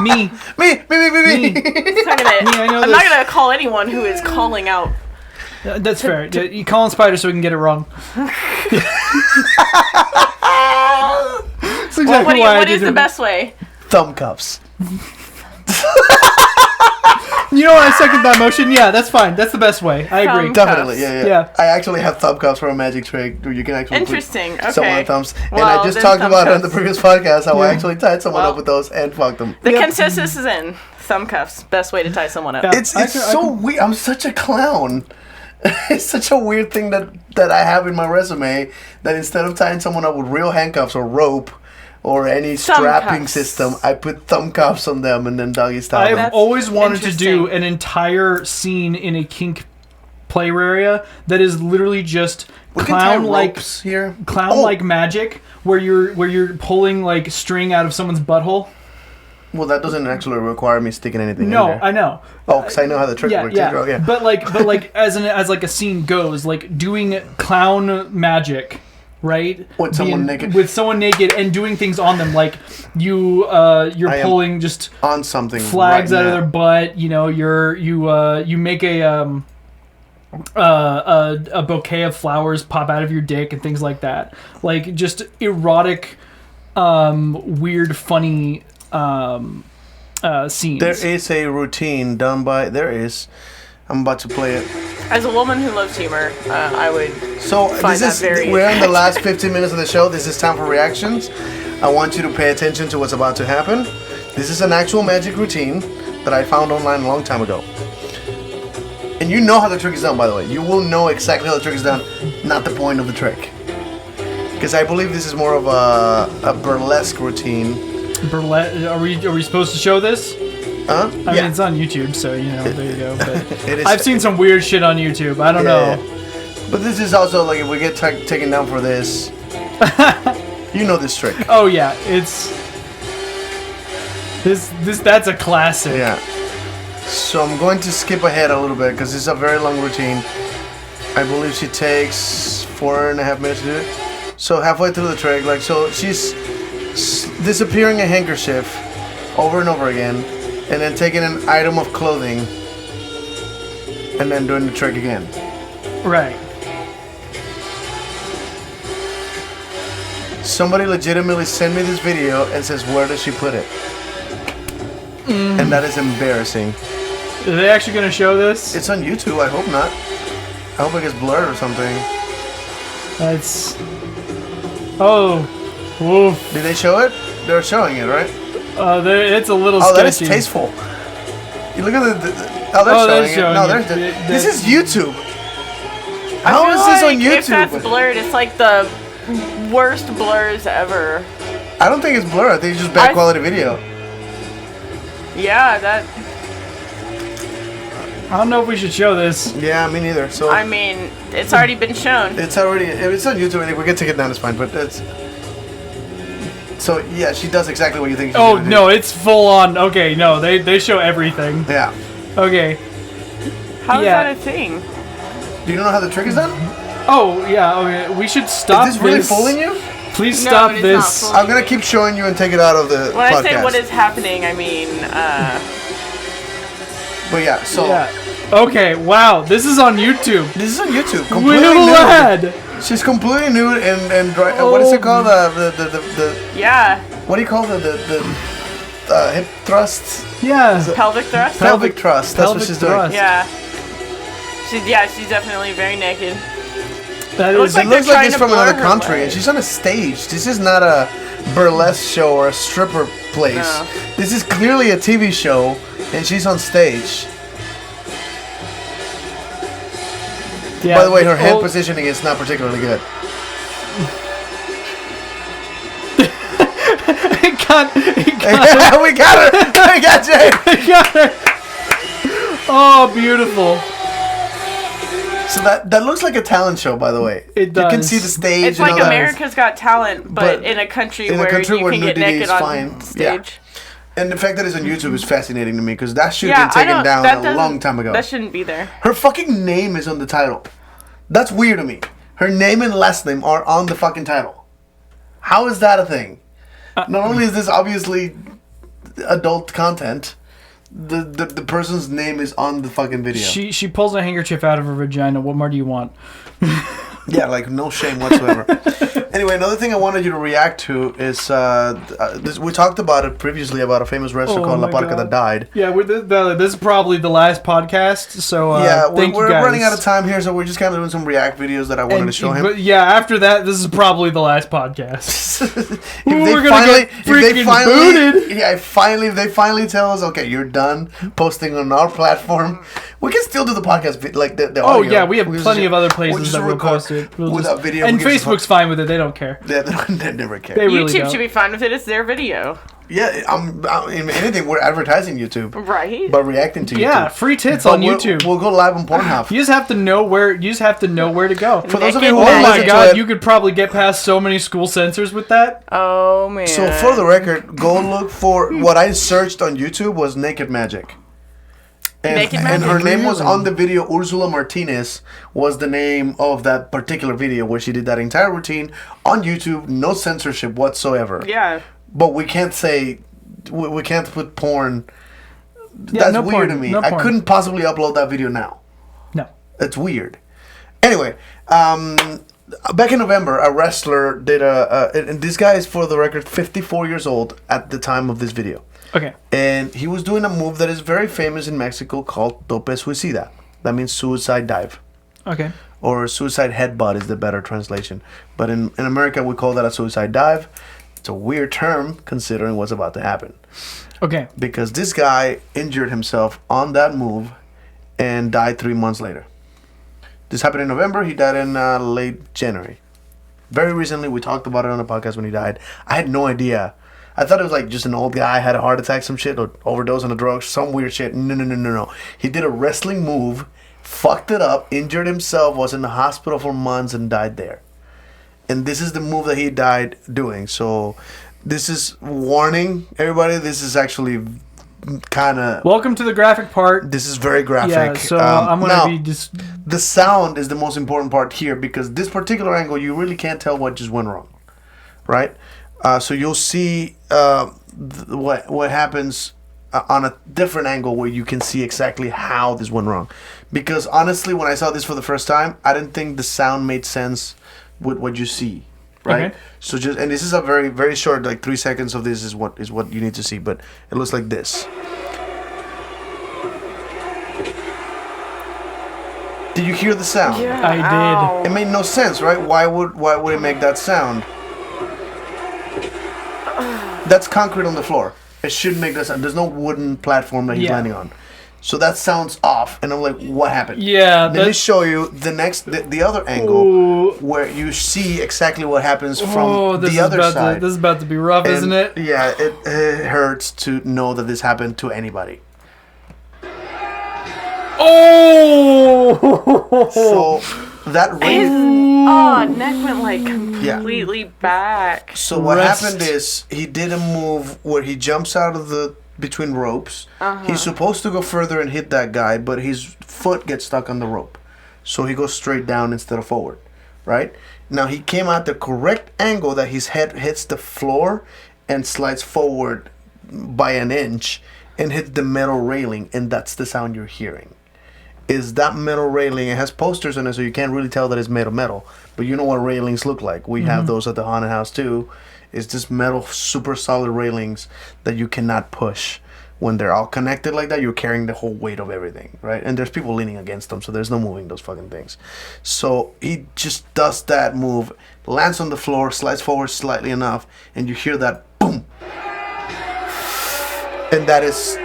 Me. Me. It's not gonna- Me, I know I'm not this. going to call anyone who is calling out. That's fair. You call him Spider so we can get it wrong. That's exactly why I What did is the it. best way? Thumb cuffs. You know what? I second that motion. Yeah, that's fine. That's the best way. I agree. Thumb Definitely, cuffs. yeah. I actually have thumb cuffs for a magic trick. You can actually Interesting. put someone Okay. on thumbs. And Well, I just then talked thumb about it on cuffs. the previous podcast how I Yeah. actually tied someone Well, up with those and fucked them. The consensus is in. Thumb cuffs. Best way to tie someone up. Yeah. It's so weird. I'm such a clown. It's such a weird thing that I have in my resume, that instead of tying someone up with real handcuffs or rope or any Thumb strapping cuffs. system, I put thumb cuffs on them and then doggy style. I've them. That's always wanted to do interesting. an entire scene in a kink play area that is literally just We can tie clown like ropes here. magic, where you're pulling like string out of someone's butthole. Well, that doesn't actually require me sticking anything in No, there. I know. Oh, because I know how the trick Yeah, works. yeah. Yeah. But like as like a scene goes, like doing clown magic, right? With someone naked. With someone naked and doing things on them, like you're I am pulling just on something flags right out of now. their butt. You know, you make a bouquet of flowers pop out of your dick and things like that. Like just erotic, weird, funny scenes. There is a routine done by. I'm about to play it. As a woman who loves humor, I would So find that very we're in the last 15 minutes of the show. This is time for reactions. I want you to pay attention to what's about to happen. This is an actual magic routine that I found online a long time ago. And you know how the trick is done, by the way. You will know exactly how the trick is done, not the point of the trick. Because I believe this is more of a burlesque routine. Are we supposed to show this? Huh? I mean, it's on YouTube, so you know, there you go. But It is- I've seen some weird shit on YouTube. I don't know. But this is also like if we get taken down for this, you know this trick. Oh yeah, it's this. That's a classic. Yeah. So I'm going to skip ahead a little bit because it's a very long routine. I believe she takes 4.5 minutes to do it. So halfway through the trick, like, so she's disappearing a handkerchief over and over again, and then taking an item of clothing, and then doing the trick again. Right. Somebody legitimately sent me this video and says, where does she put it? And that is embarrassing. Are they actually going to show this? It's on YouTube. I hope not. I hope it gets blurred or something. That's... Oh. Oof. Did they show it? They're showing it, right? It's a little sketchy. sketchy. That is tasteful. You look at they're showing it. No, this is YouTube. How is this on YouTube? If that's blurred, it's like the worst blurs ever. I don't think it's blurred. I think it's just bad quality video. Yeah, that... I don't know if we should show this. Yeah, me neither. So I mean, it's already been shown. It's already... If it's on YouTube, if we can take it down, it's fine. But it's... So, yeah, she does exactly what you think she's Oh, gonna no, do. it's full on. Okay, no, they show everything. Yeah. Okay. How is that a thing? Do you know how the trick is done? Oh, yeah, okay. We should stop this. Is this really fooling you? Please No, stop it is this. not fooling I'm going to keep showing you and take it out of the When podcast. I say what is happening, I mean, But yeah, so... Yeah. Okay, wow, this is on YouTube. This is on YouTube. Completely Little nude. lad. She's completely nude and dry. What is it called? The yeah. What do you call the hip thrust? Yeah. Pelvic thrust? Pelvic thrust. That's what she's doing. Yeah. She's definitely very naked. That It looks like it's they're trying from to blur another her country, leg. and she's on a stage. This is not a burlesque show or a stripper place. No. This is clearly a TV show, and she's on stage. Yeah. By the way, her hand positioning is not particularly good. We got her! We got Jay! We got her! Oh, beautiful. So that looks like a talent show, by the way. It does. You can see the stage. It's and like all that. America's Got Talent, but in a country where you can get nudity naked is on fine. stage. Yeah. And the fact that it's on YouTube is fascinating to me because that should Yeah, have been taken down that a doesn't- long time ago. That shouldn't be there. Her fucking name is on the title. That's weird to me. Her name and last name are on the fucking title. How is that a thing? Not only is this obviously adult content, the person's name is on the fucking video. She pulls a handkerchief out of her vagina. What more do you want? Yeah, like no shame whatsoever. Anyway, another thing I wanted you to react to is we talked about it previously about a famous wrestler called La my Parca God. that died. Yeah, this is probably the last podcast, so Yeah, thank we're you guys. running out of time here, so we're just kind of doing some react videos that I wanted to show him. But yeah, after that, this is probably the last podcast. If we're they gonna finally, get freaking booted. Yeah, if they finally tell us, okay, you're done posting on our platform, we can still do the podcast like the Oh audio. yeah, we have We'll plenty just- of other we'll places just that we'll record post it. We'll without just, video. and Who gives a Facebook's fine with it. They don't care. They never care. They really YouTube don't. should be fine with it. It's their video. Yeah, in anything we're advertising YouTube, Right. but reacting to YouTube. Yeah, free tits But on YouTube. We'll go live on Pornhub. You just have to know where. You just have to know where to go. For those of you who Oh want to my listen to God, it, you could probably get past so many school censors with that. Oh man. So for the record, go look for what I searched on YouTube was Naked Magic. And, Naked and her Magic? name was on the video. Ursula Martinez was the name of that particular video where she did that entire routine on YouTube, no censorship whatsoever. Yeah. But we can't say we can't put porn. Yeah, That's no weird porn, to me. no I porn. couldn't possibly upload that video now. No. It's weird. Anyway, back in November, a wrestler did and this guy is, for the record, 54 years old at the time of this video. Okay. And he was doing a move that is very famous in Mexico called tope suicida. That means suicide dive. Okay. Or suicide headbutt is the better translation. But in America, we call that a suicide dive. It's a weird term considering what's about to happen. Okay. Because this guy injured himself on that move and died 3 months later. This happened in November. He died in late January. Very recently, we talked about it on the podcast when he died. I had no idea. I thought it was like just an old guy had a heart attack, some shit, or overdose on the drugs, some weird shit. No. He did a wrestling move, fucked it up, injured himself, was in the hospital for months, and died there. And this is the move that he died doing. So this is warning, everybody. This is actually kind of... Welcome to the graphic part. This is very graphic. Yeah, so I'm going now, to be just... The sound is the most important part here because this particular angle, you really can't tell what just went wrong, right? So you'll see what happens on a different angle where you can see exactly how this went wrong. Because honestly, when I saw this for the first time, I didn't think the sound made sense with what you see. right? Okay. So just, and this is a very, very short, like 3 seconds of this is what you need to see, but it looks like this. Did you hear the sound? Yeah, I did. It made no sense, right? Why would it make that sound? That's concrete on the floor. It shouldn't make that sound. There's no wooden platform that he's landing on. So that sounds off, and I'm like, what happened? Yeah. Let me show you the other angle where you see exactly what happens from the other side. This is about to be rough, And, isn't it? Yeah, it hurts to know that this happened to anybody. Oh! So that His ring. neck went like completely back. So what happened is he did a move where he jumps out of the between ropes. He's supposed to go further and hit that guy, but his foot gets stuck on the rope. So he goes straight down instead of forward, right? Now he came at the correct angle that his head hits the floor and slides forward by an inch and hits the metal railing, and that's the sound you're hearing. Is that metal railing? It has posters on it, so you can't really tell that it's made of metal. But you know what railings look like. We have those at the haunted house too. It's just metal, super solid railings that you cannot push. When they're all connected like that, you're carrying the whole weight of everything, right? And there's people leaning against them, so there's no moving those fucking things. So he just does that move, lands on the floor, slides forward slightly enough, and you hear that boom. And that is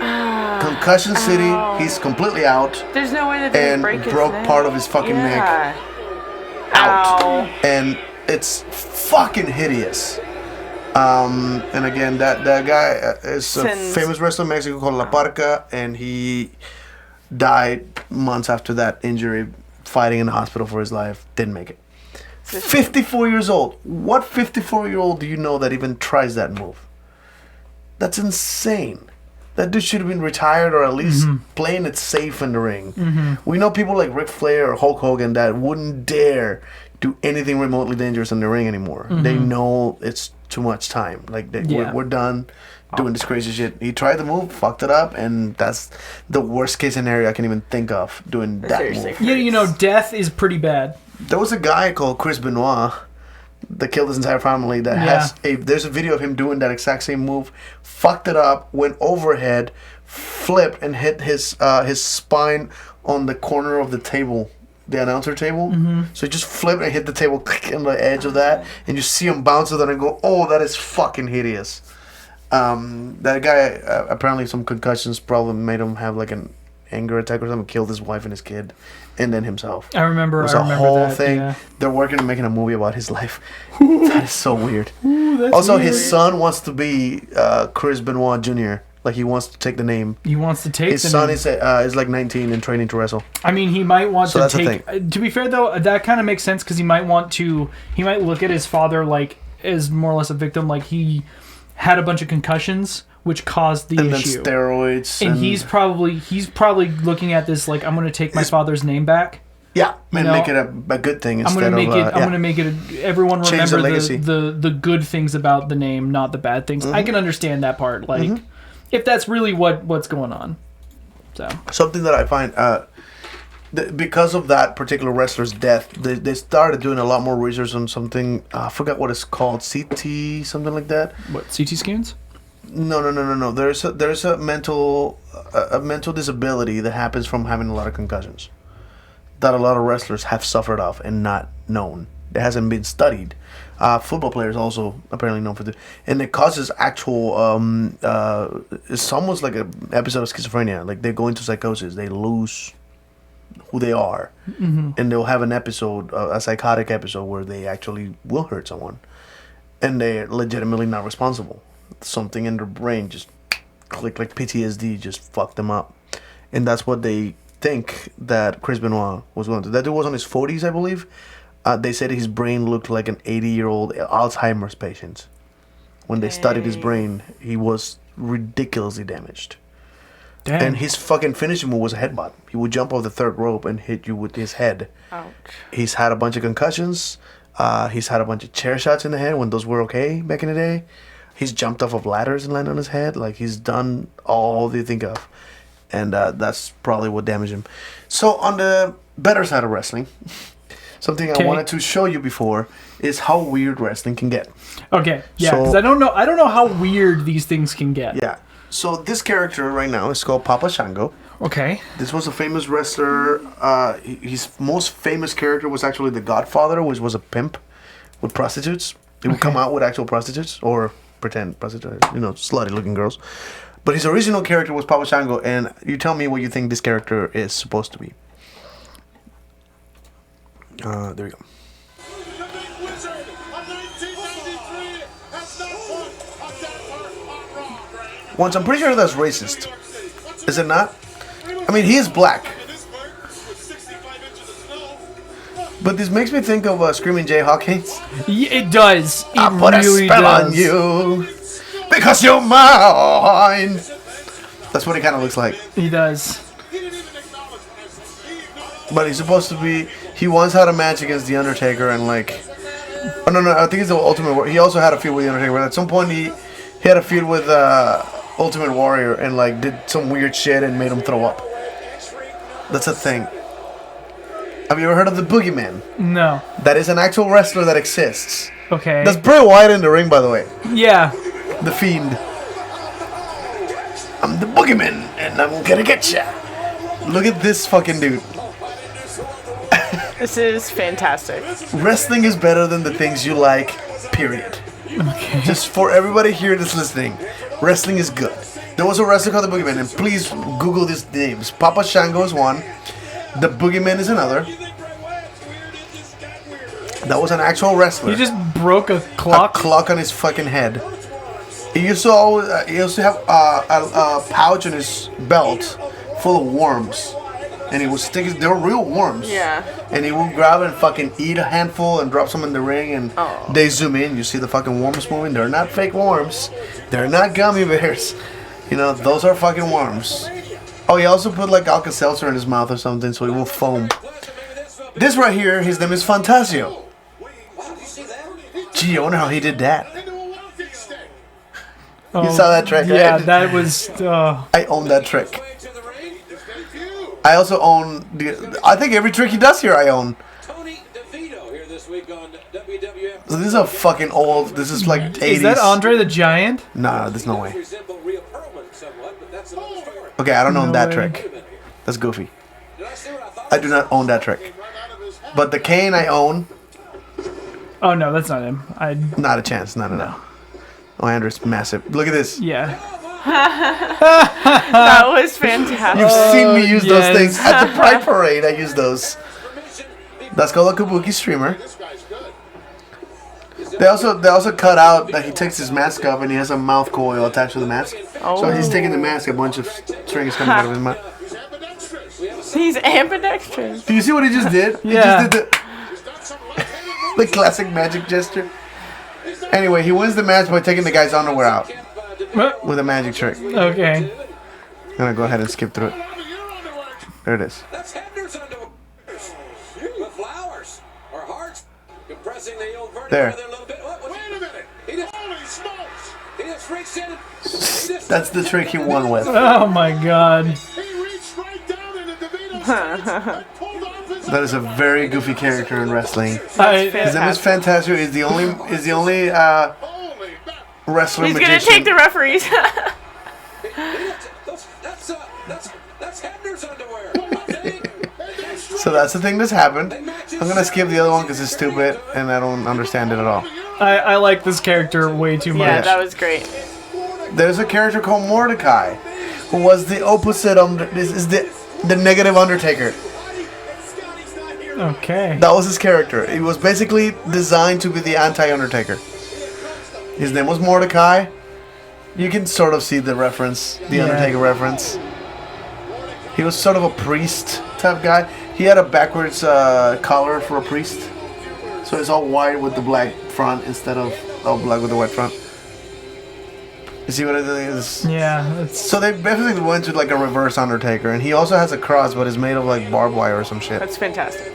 concussion city. He's completely out. There's no way that they And break his broke neck. part of his fucking neck out. And it's fucking hideous. And again, that guy is a famous wrestler in Mexico called La Parca, and he died months after that injury, fighting in the hospital for his life. Didn't make it. 54 years old. What 54-year-old do you know that even tries that move? That's insane. That dude should have been retired or at least playing it safe in the ring. We know people like Ric Flair or Hulk Hogan that wouldn't dare do anything remotely dangerous in the ring anymore. They know it's too much time. Like, we're done doing this crazy shit. He tried the move, fucked it up, and that's the worst case scenario I can even think of, doing that move. Yeah, you know, death is pretty bad. There was a guy called Chris Benoit that killed his entire family that has there's a video of him doing that exact same move, fucked it up, went overhead, flipped, and hit his spine on the corner of the table, the announcer table. So he just flipped and hit the table, click on the edge of that, and you see him bounce with it and go, oh, that is fucking hideous. That guy, apparently some concussions probably made him have like an anger attack or something, killed his wife and his kid, and then himself. I remember. It was I a remember whole that, thing. yeah. They're working on making a movie about his life. That is so weird. Also, his son wants to be Chris Benoit Jr. Like, he wants to take the name. He wants to take his the son name. is like 19 and training to wrestle. I mean, he might want So to that's the take. To be fair, though, that kind of makes sense because he might want to. He might look at his father like as more or less a victim. Like, he had a bunch of concussions, which caused the and issue. Then steroids. And he's probably looking at this like, I'm going to take my father's name back. Yeah, and know, make it a good thing instead I'm of. going to make it. Everyone Change the remember legacy. the good things about the name, not the bad things. I can understand that part. Like, if that's really what's going on. So something that I find because of that particular wrestler's death, they started doing a lot more research on something. I forgot what it's called, CT, something like that. What, CT scans? No. There's a mental disability that happens from having a lot of concussions that a lot of wrestlers have suffered of and not known. It hasn't been studied. Football players also apparently known for this, and it causes actual. It's almost like an episode of schizophrenia. Like, they go into psychosis, they lose who they are, and they'll have an episode, a psychotic episode, where they actually will hurt someone, and they're legitimately not responsible. Something in their brain just click, like PTSD, just fucked them up, and that's what they think that Chris Benoit was going to. That dude was on his 40s, I believe. They said his brain looked like an 80-year-old Alzheimer's patient. When they studied his brain, he was ridiculously damaged. Damn. And his fucking finishing move was a headbutt. He would jump off the third rope and hit you with his head. Ouch. He's had a bunch of concussions. He's had a bunch of chair shots in the head when those were okay back in the day. He's jumped off of ladders and landed on his head. Like, he's done all you think of. And that's probably what damaged him. So, on the better side of wrestling, something I Okay. wanted to show you before is how weird wrestling can get. Okay, yeah, So- because I don't know how weird these things can get. Yeah. So this character right now is called Papa Shango. Okay. This was a famous wrestler. His most famous character was actually the Godfather, which was a pimp with prostitutes. He would come out with actual prostitutes or pretend prostitutes, slutty-looking girls. But his original character was Papa Shango, and you tell me what you think this character is supposed to be. There we go. Once, I'm pretty sure that's racist. Is it not? I mean, he is black. But this makes me think of Screaming Jay Hawkins. Yeah, it does. It I put really a spell does. on you because you're mine. That's what he kind of looks like. He does. But he's supposed to be. He once had a match against the Undertaker and like. Oh no! I think it's the Ultimate Warrior. He also had a feud with the Undertaker. But at some point he had a feud with Ultimate Warrior and like did some weird shit and made him throw up. That's a thing. Have you ever heard of the Boogeyman? No. That is an actual wrestler that exists. Okay. That's Bray Wyatt in the ring, by the way. Yeah. The Fiend. I'm the Boogeyman, and I'm gonna get ya. Look at this fucking dude. This is fantastic. Wrestling is better than the things you like, period. Okay. Just for everybody here that's listening, wrestling is good. There was a wrestler called the Boogeyman, and please Google these names. Papa Shango is one. The Boogeyman is another. That was an actual wrestler. He just broke a clock. A clock on his fucking head. He used to always. He used to have a pouch in his belt full of worms, and he would stick his. They were real worms. Yeah. And he would grab and fucking eat a handful and drop some in the ring, and Oh. they zoom in. You see the fucking worms moving. They're not fake worms. They're not gummy bears. Those are fucking worms. Oh, he also put like Alka-Seltzer in his mouth or something, so he will foam. This right here, his name is Fantasio. Gee, I wonder how he did that. You saw that trick, right? Yeah, that was. I own that trick. I also own I think every trick he does here I own. So this is a fucking old. This is like 80s. Is that Andre the Giant? Nah, there's no way. Okay, I don't own that trick. That's goofy. I do not own that trick. But the cane I own. Oh no, that's not him. Not a chance. No. Oh, Andrew's massive. Look at this. Yeah. That was fantastic. You've seen me use those yes. things at the Pride Parade. I use those. That's called a Kabuki streamer. They also cut out that he takes his mask off and he has a mouth coil attached to the mask. Oh. So he's taking the mask, a bunch of strings coming out of his mouth. He's ambidextrous. Do you see what he just did? He Yeah. just did the classic magic gesture. Anyway, he wins the match by taking the guy's underwear out with a magic trick. Okay. I'm gonna go ahead and skip through it. There it is. That's Hebner's underwear. The flowers or hearts compressing the old vertebrae There. there a little bit. Wait a minute. He just reached in and That's the trick he won with. Oh my god. That is a very goofy character in wrestling. I, His name is Fantasio. Is the only wrestler He's magician. gonna take the referees. that's Hebner's underwear. So that's the thing that's happened. I'm gonna skip the other one because it's stupid and I don't understand it at all. I like this character way too much. Yeah, that was great. There's a character called Mordecai, who was the opposite. This is the negative Undertaker. Okay. That was his character. He was basically designed to be the anti-Undertaker. His name was Mordecai. You can sort of see the reference, the Undertaker reference. He was sort of a priest type guy. He had a backwards collar for a priest. So it's all white with the black front instead of all black with the white front. You see what it is? Yeah. It's, So they basically went to like a reverse Undertaker. And he also has a cross, but it's made of like barbed wire or some shit. That's fantastic.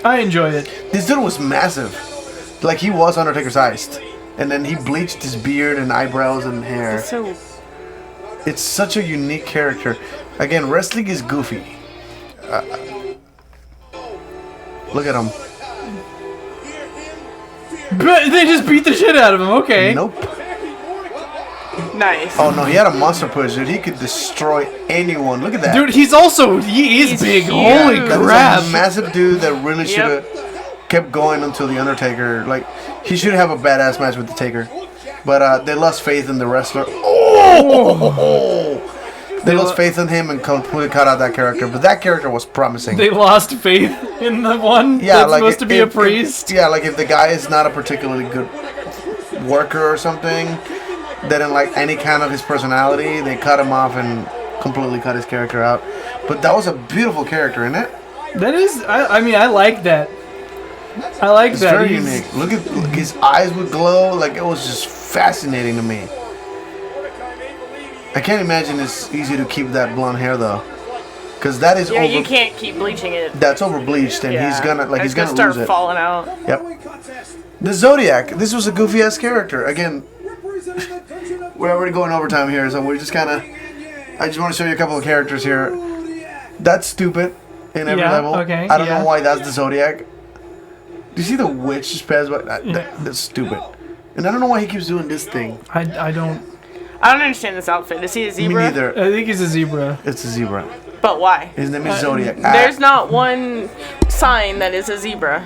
I enjoyed it. This dude was massive. Like he was Undertaker sized. And then he bleached his beard and eyebrows and hair. So It's such a unique character. Again, wrestling is goofy. Look at him. But they just beat the shit out of him. Okay. Nope. Nice. Oh no, he had a monster push, dude. He could destroy anyone. Look at that. Dude, he is big. huge. Holy That is crap. a massive dude that really should have kept going until the Undertaker. Like, he should have a badass match with the Taker. But they lost faith in the wrestler. Oh! They lost faith in him and completely cut out that character. But that character was promising. They lost faith in the one that's like supposed to be a priest. Like if the guy is not a particularly good worker or something, they didn't like any kind of his personality, they cut him off and completely cut his character out. But that was a beautiful character, isn't it? That is, I mean, I like that. I like It's that. very unique. Look at his eyes would glow. Like, it was just fascinating to me. I can't imagine it's easy to keep that blonde hair though, because that is Yeah, you can't keep bleaching it. That's over bleached, and he's gonna It's gonna start lose it. falling out. Yep. The Zodiac. This was a goofy ass character. Again, we're already going overtime here, so we're just kind of. I just want to show you a couple of characters here. That's stupid in every level. Okay, I don't know why that's the Zodiac. Do you see the witch spaz? That's stupid. And I don't know why he keeps doing this thing. I don't understand this outfit. Is he a zebra? Me neither. I think he's a zebra. It's a zebra. But why? His name is Zodiac. There's not one sign that is a zebra.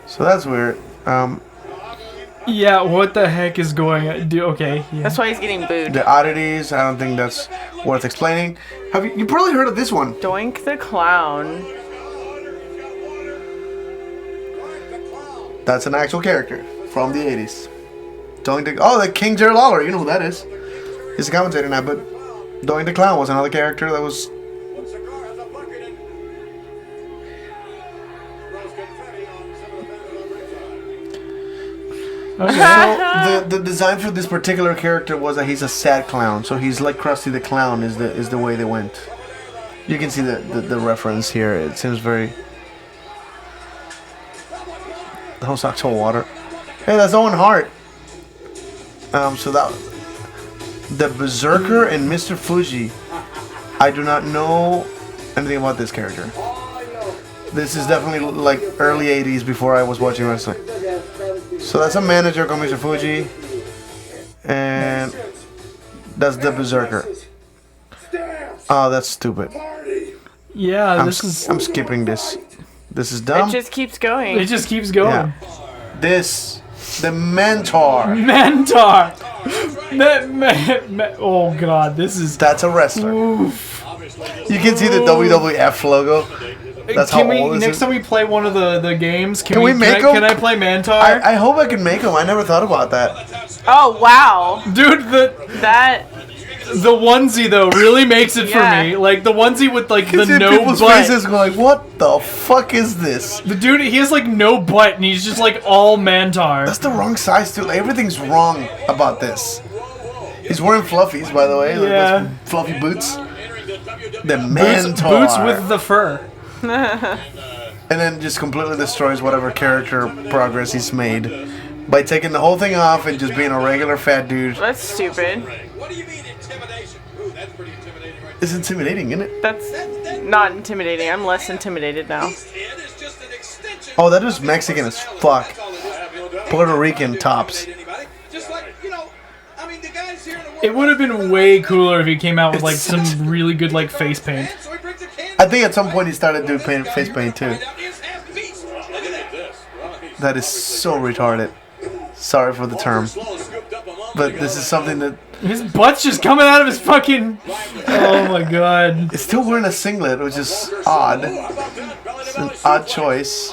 So that's weird. Yeah, what the heck is going on? Okay. Yeah. That's why he's getting booed. The oddities, I don't think that's worth explaining. Have you probably heard of this one? Doink the Clown. That's an actual character from the 80s. The King Jerry Lawler, you know who that is. He's a commentator now, but Doink the Clown was another character that was... Okay. So the design for this particular character was that he's a sad clown. So he's like Krusty the Clown is the way they went. You can see the reference here. It seems very... The whole actual water. Hey, that's Owen Hart. So that... The Berserker and Mr. Fuji. I do not know anything about this character. This is definitely like early 80s before I was watching wrestling. So that's a manager called Mr. Fuji. And that's the Berserker. Oh, that's stupid. Yeah, I'm skipping this. This is dumb. It just keeps going. It just keeps going. Yeah. The Mentor. Mentor. Oh god, this is. That's a wrestler. Oof. You can see the WWF logo. That's can how old we this next is. time we play one of the games? Can we make 'em? Can I play Mantar? I hope I can make them. I never thought about that. Oh wow, dude, the onesie though really makes it for me. Like the onesie with like the See no people's butt. faces going, what the fuck is this? The dude, he has like no butt and he's just like all Mantar. That's the wrong size too. Everything's wrong about this. He's wearing fluffies, by the way. Like Yeah. those fluffy boots. The Mentor. Boots with the fur. And then just completely destroys whatever character progress he's made by taking the whole thing off and just being a regular fat dude. That's stupid. It's intimidating, isn't it? That's not intimidating. I'm less intimidated now. Oh, that was Mexican as fuck. Puerto Rican tops. It would have been way cooler if he came out with like some really good like face paint. I think at some point he started doing face paint too. That is so retarded. Sorry for the term. But this is something that... His butt's just coming out of his fucking... Oh my god. He's still wearing a singlet, which is odd. It's an odd choice.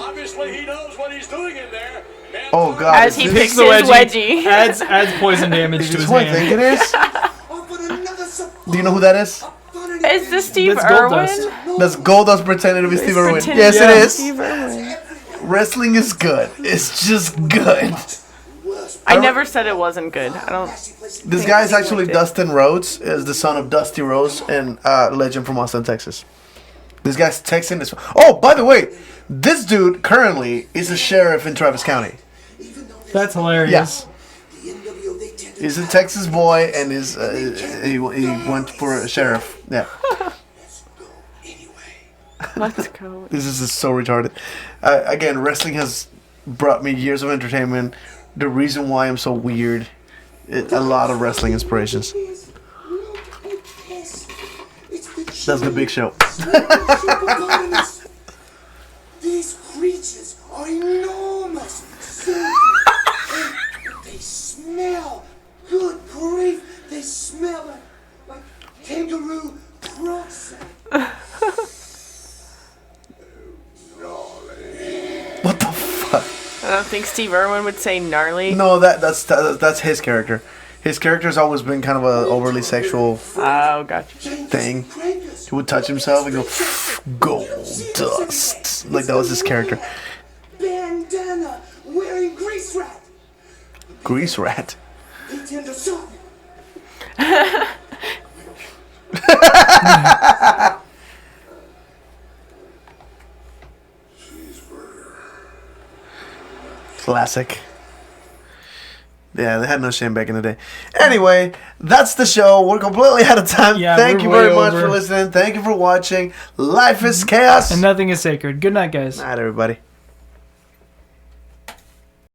Oh god. As he picks his wedgie. Adds poison damage Is to this his who I hand. think it is? Do you know who that is? Is this Steve That's Irwin? Goldust. That's Goldust pretending to be Steve Irwin. Pretending Yes, to it be is. Steve Irwin. Wrestling is good. It's just good. I never said it wasn't good. I don't. This guy is actually Dustin Rhodes, is the son of Dusty Rhodes and legend from Austin, Texas. This guy's Texan. Oh, by the way, this dude currently is a sheriff in Travis County. That's hilarious. Yes. He's a Texas boy and he went for a sheriff. Yeah. Let's go. This is just so retarded. Again, wrestling has brought me years of entertainment. The reason why I'm so weird. A lot of wrestling inspirations. That's the Big Show. These creatures are enormous. They smell. Good grief. They smell like kangaroo process. What the fuck? I don't think Steve Irwin would say gnarly. No, that's his character. His character's always been kind of a overly sexual gotcha. thing. He would touch himself and go, gold dust. Like, that was his character. Bandana wearing grease rat. Grease rat. They tend to suck. Classic. Yeah, they had no shame back in the day. Anyway, that's the show. We're completely out of time. Yeah, Thank you we're very way much over. for listening. Thank you for watching. Life is chaos. And nothing is sacred. Good night, guys. Night, everybody.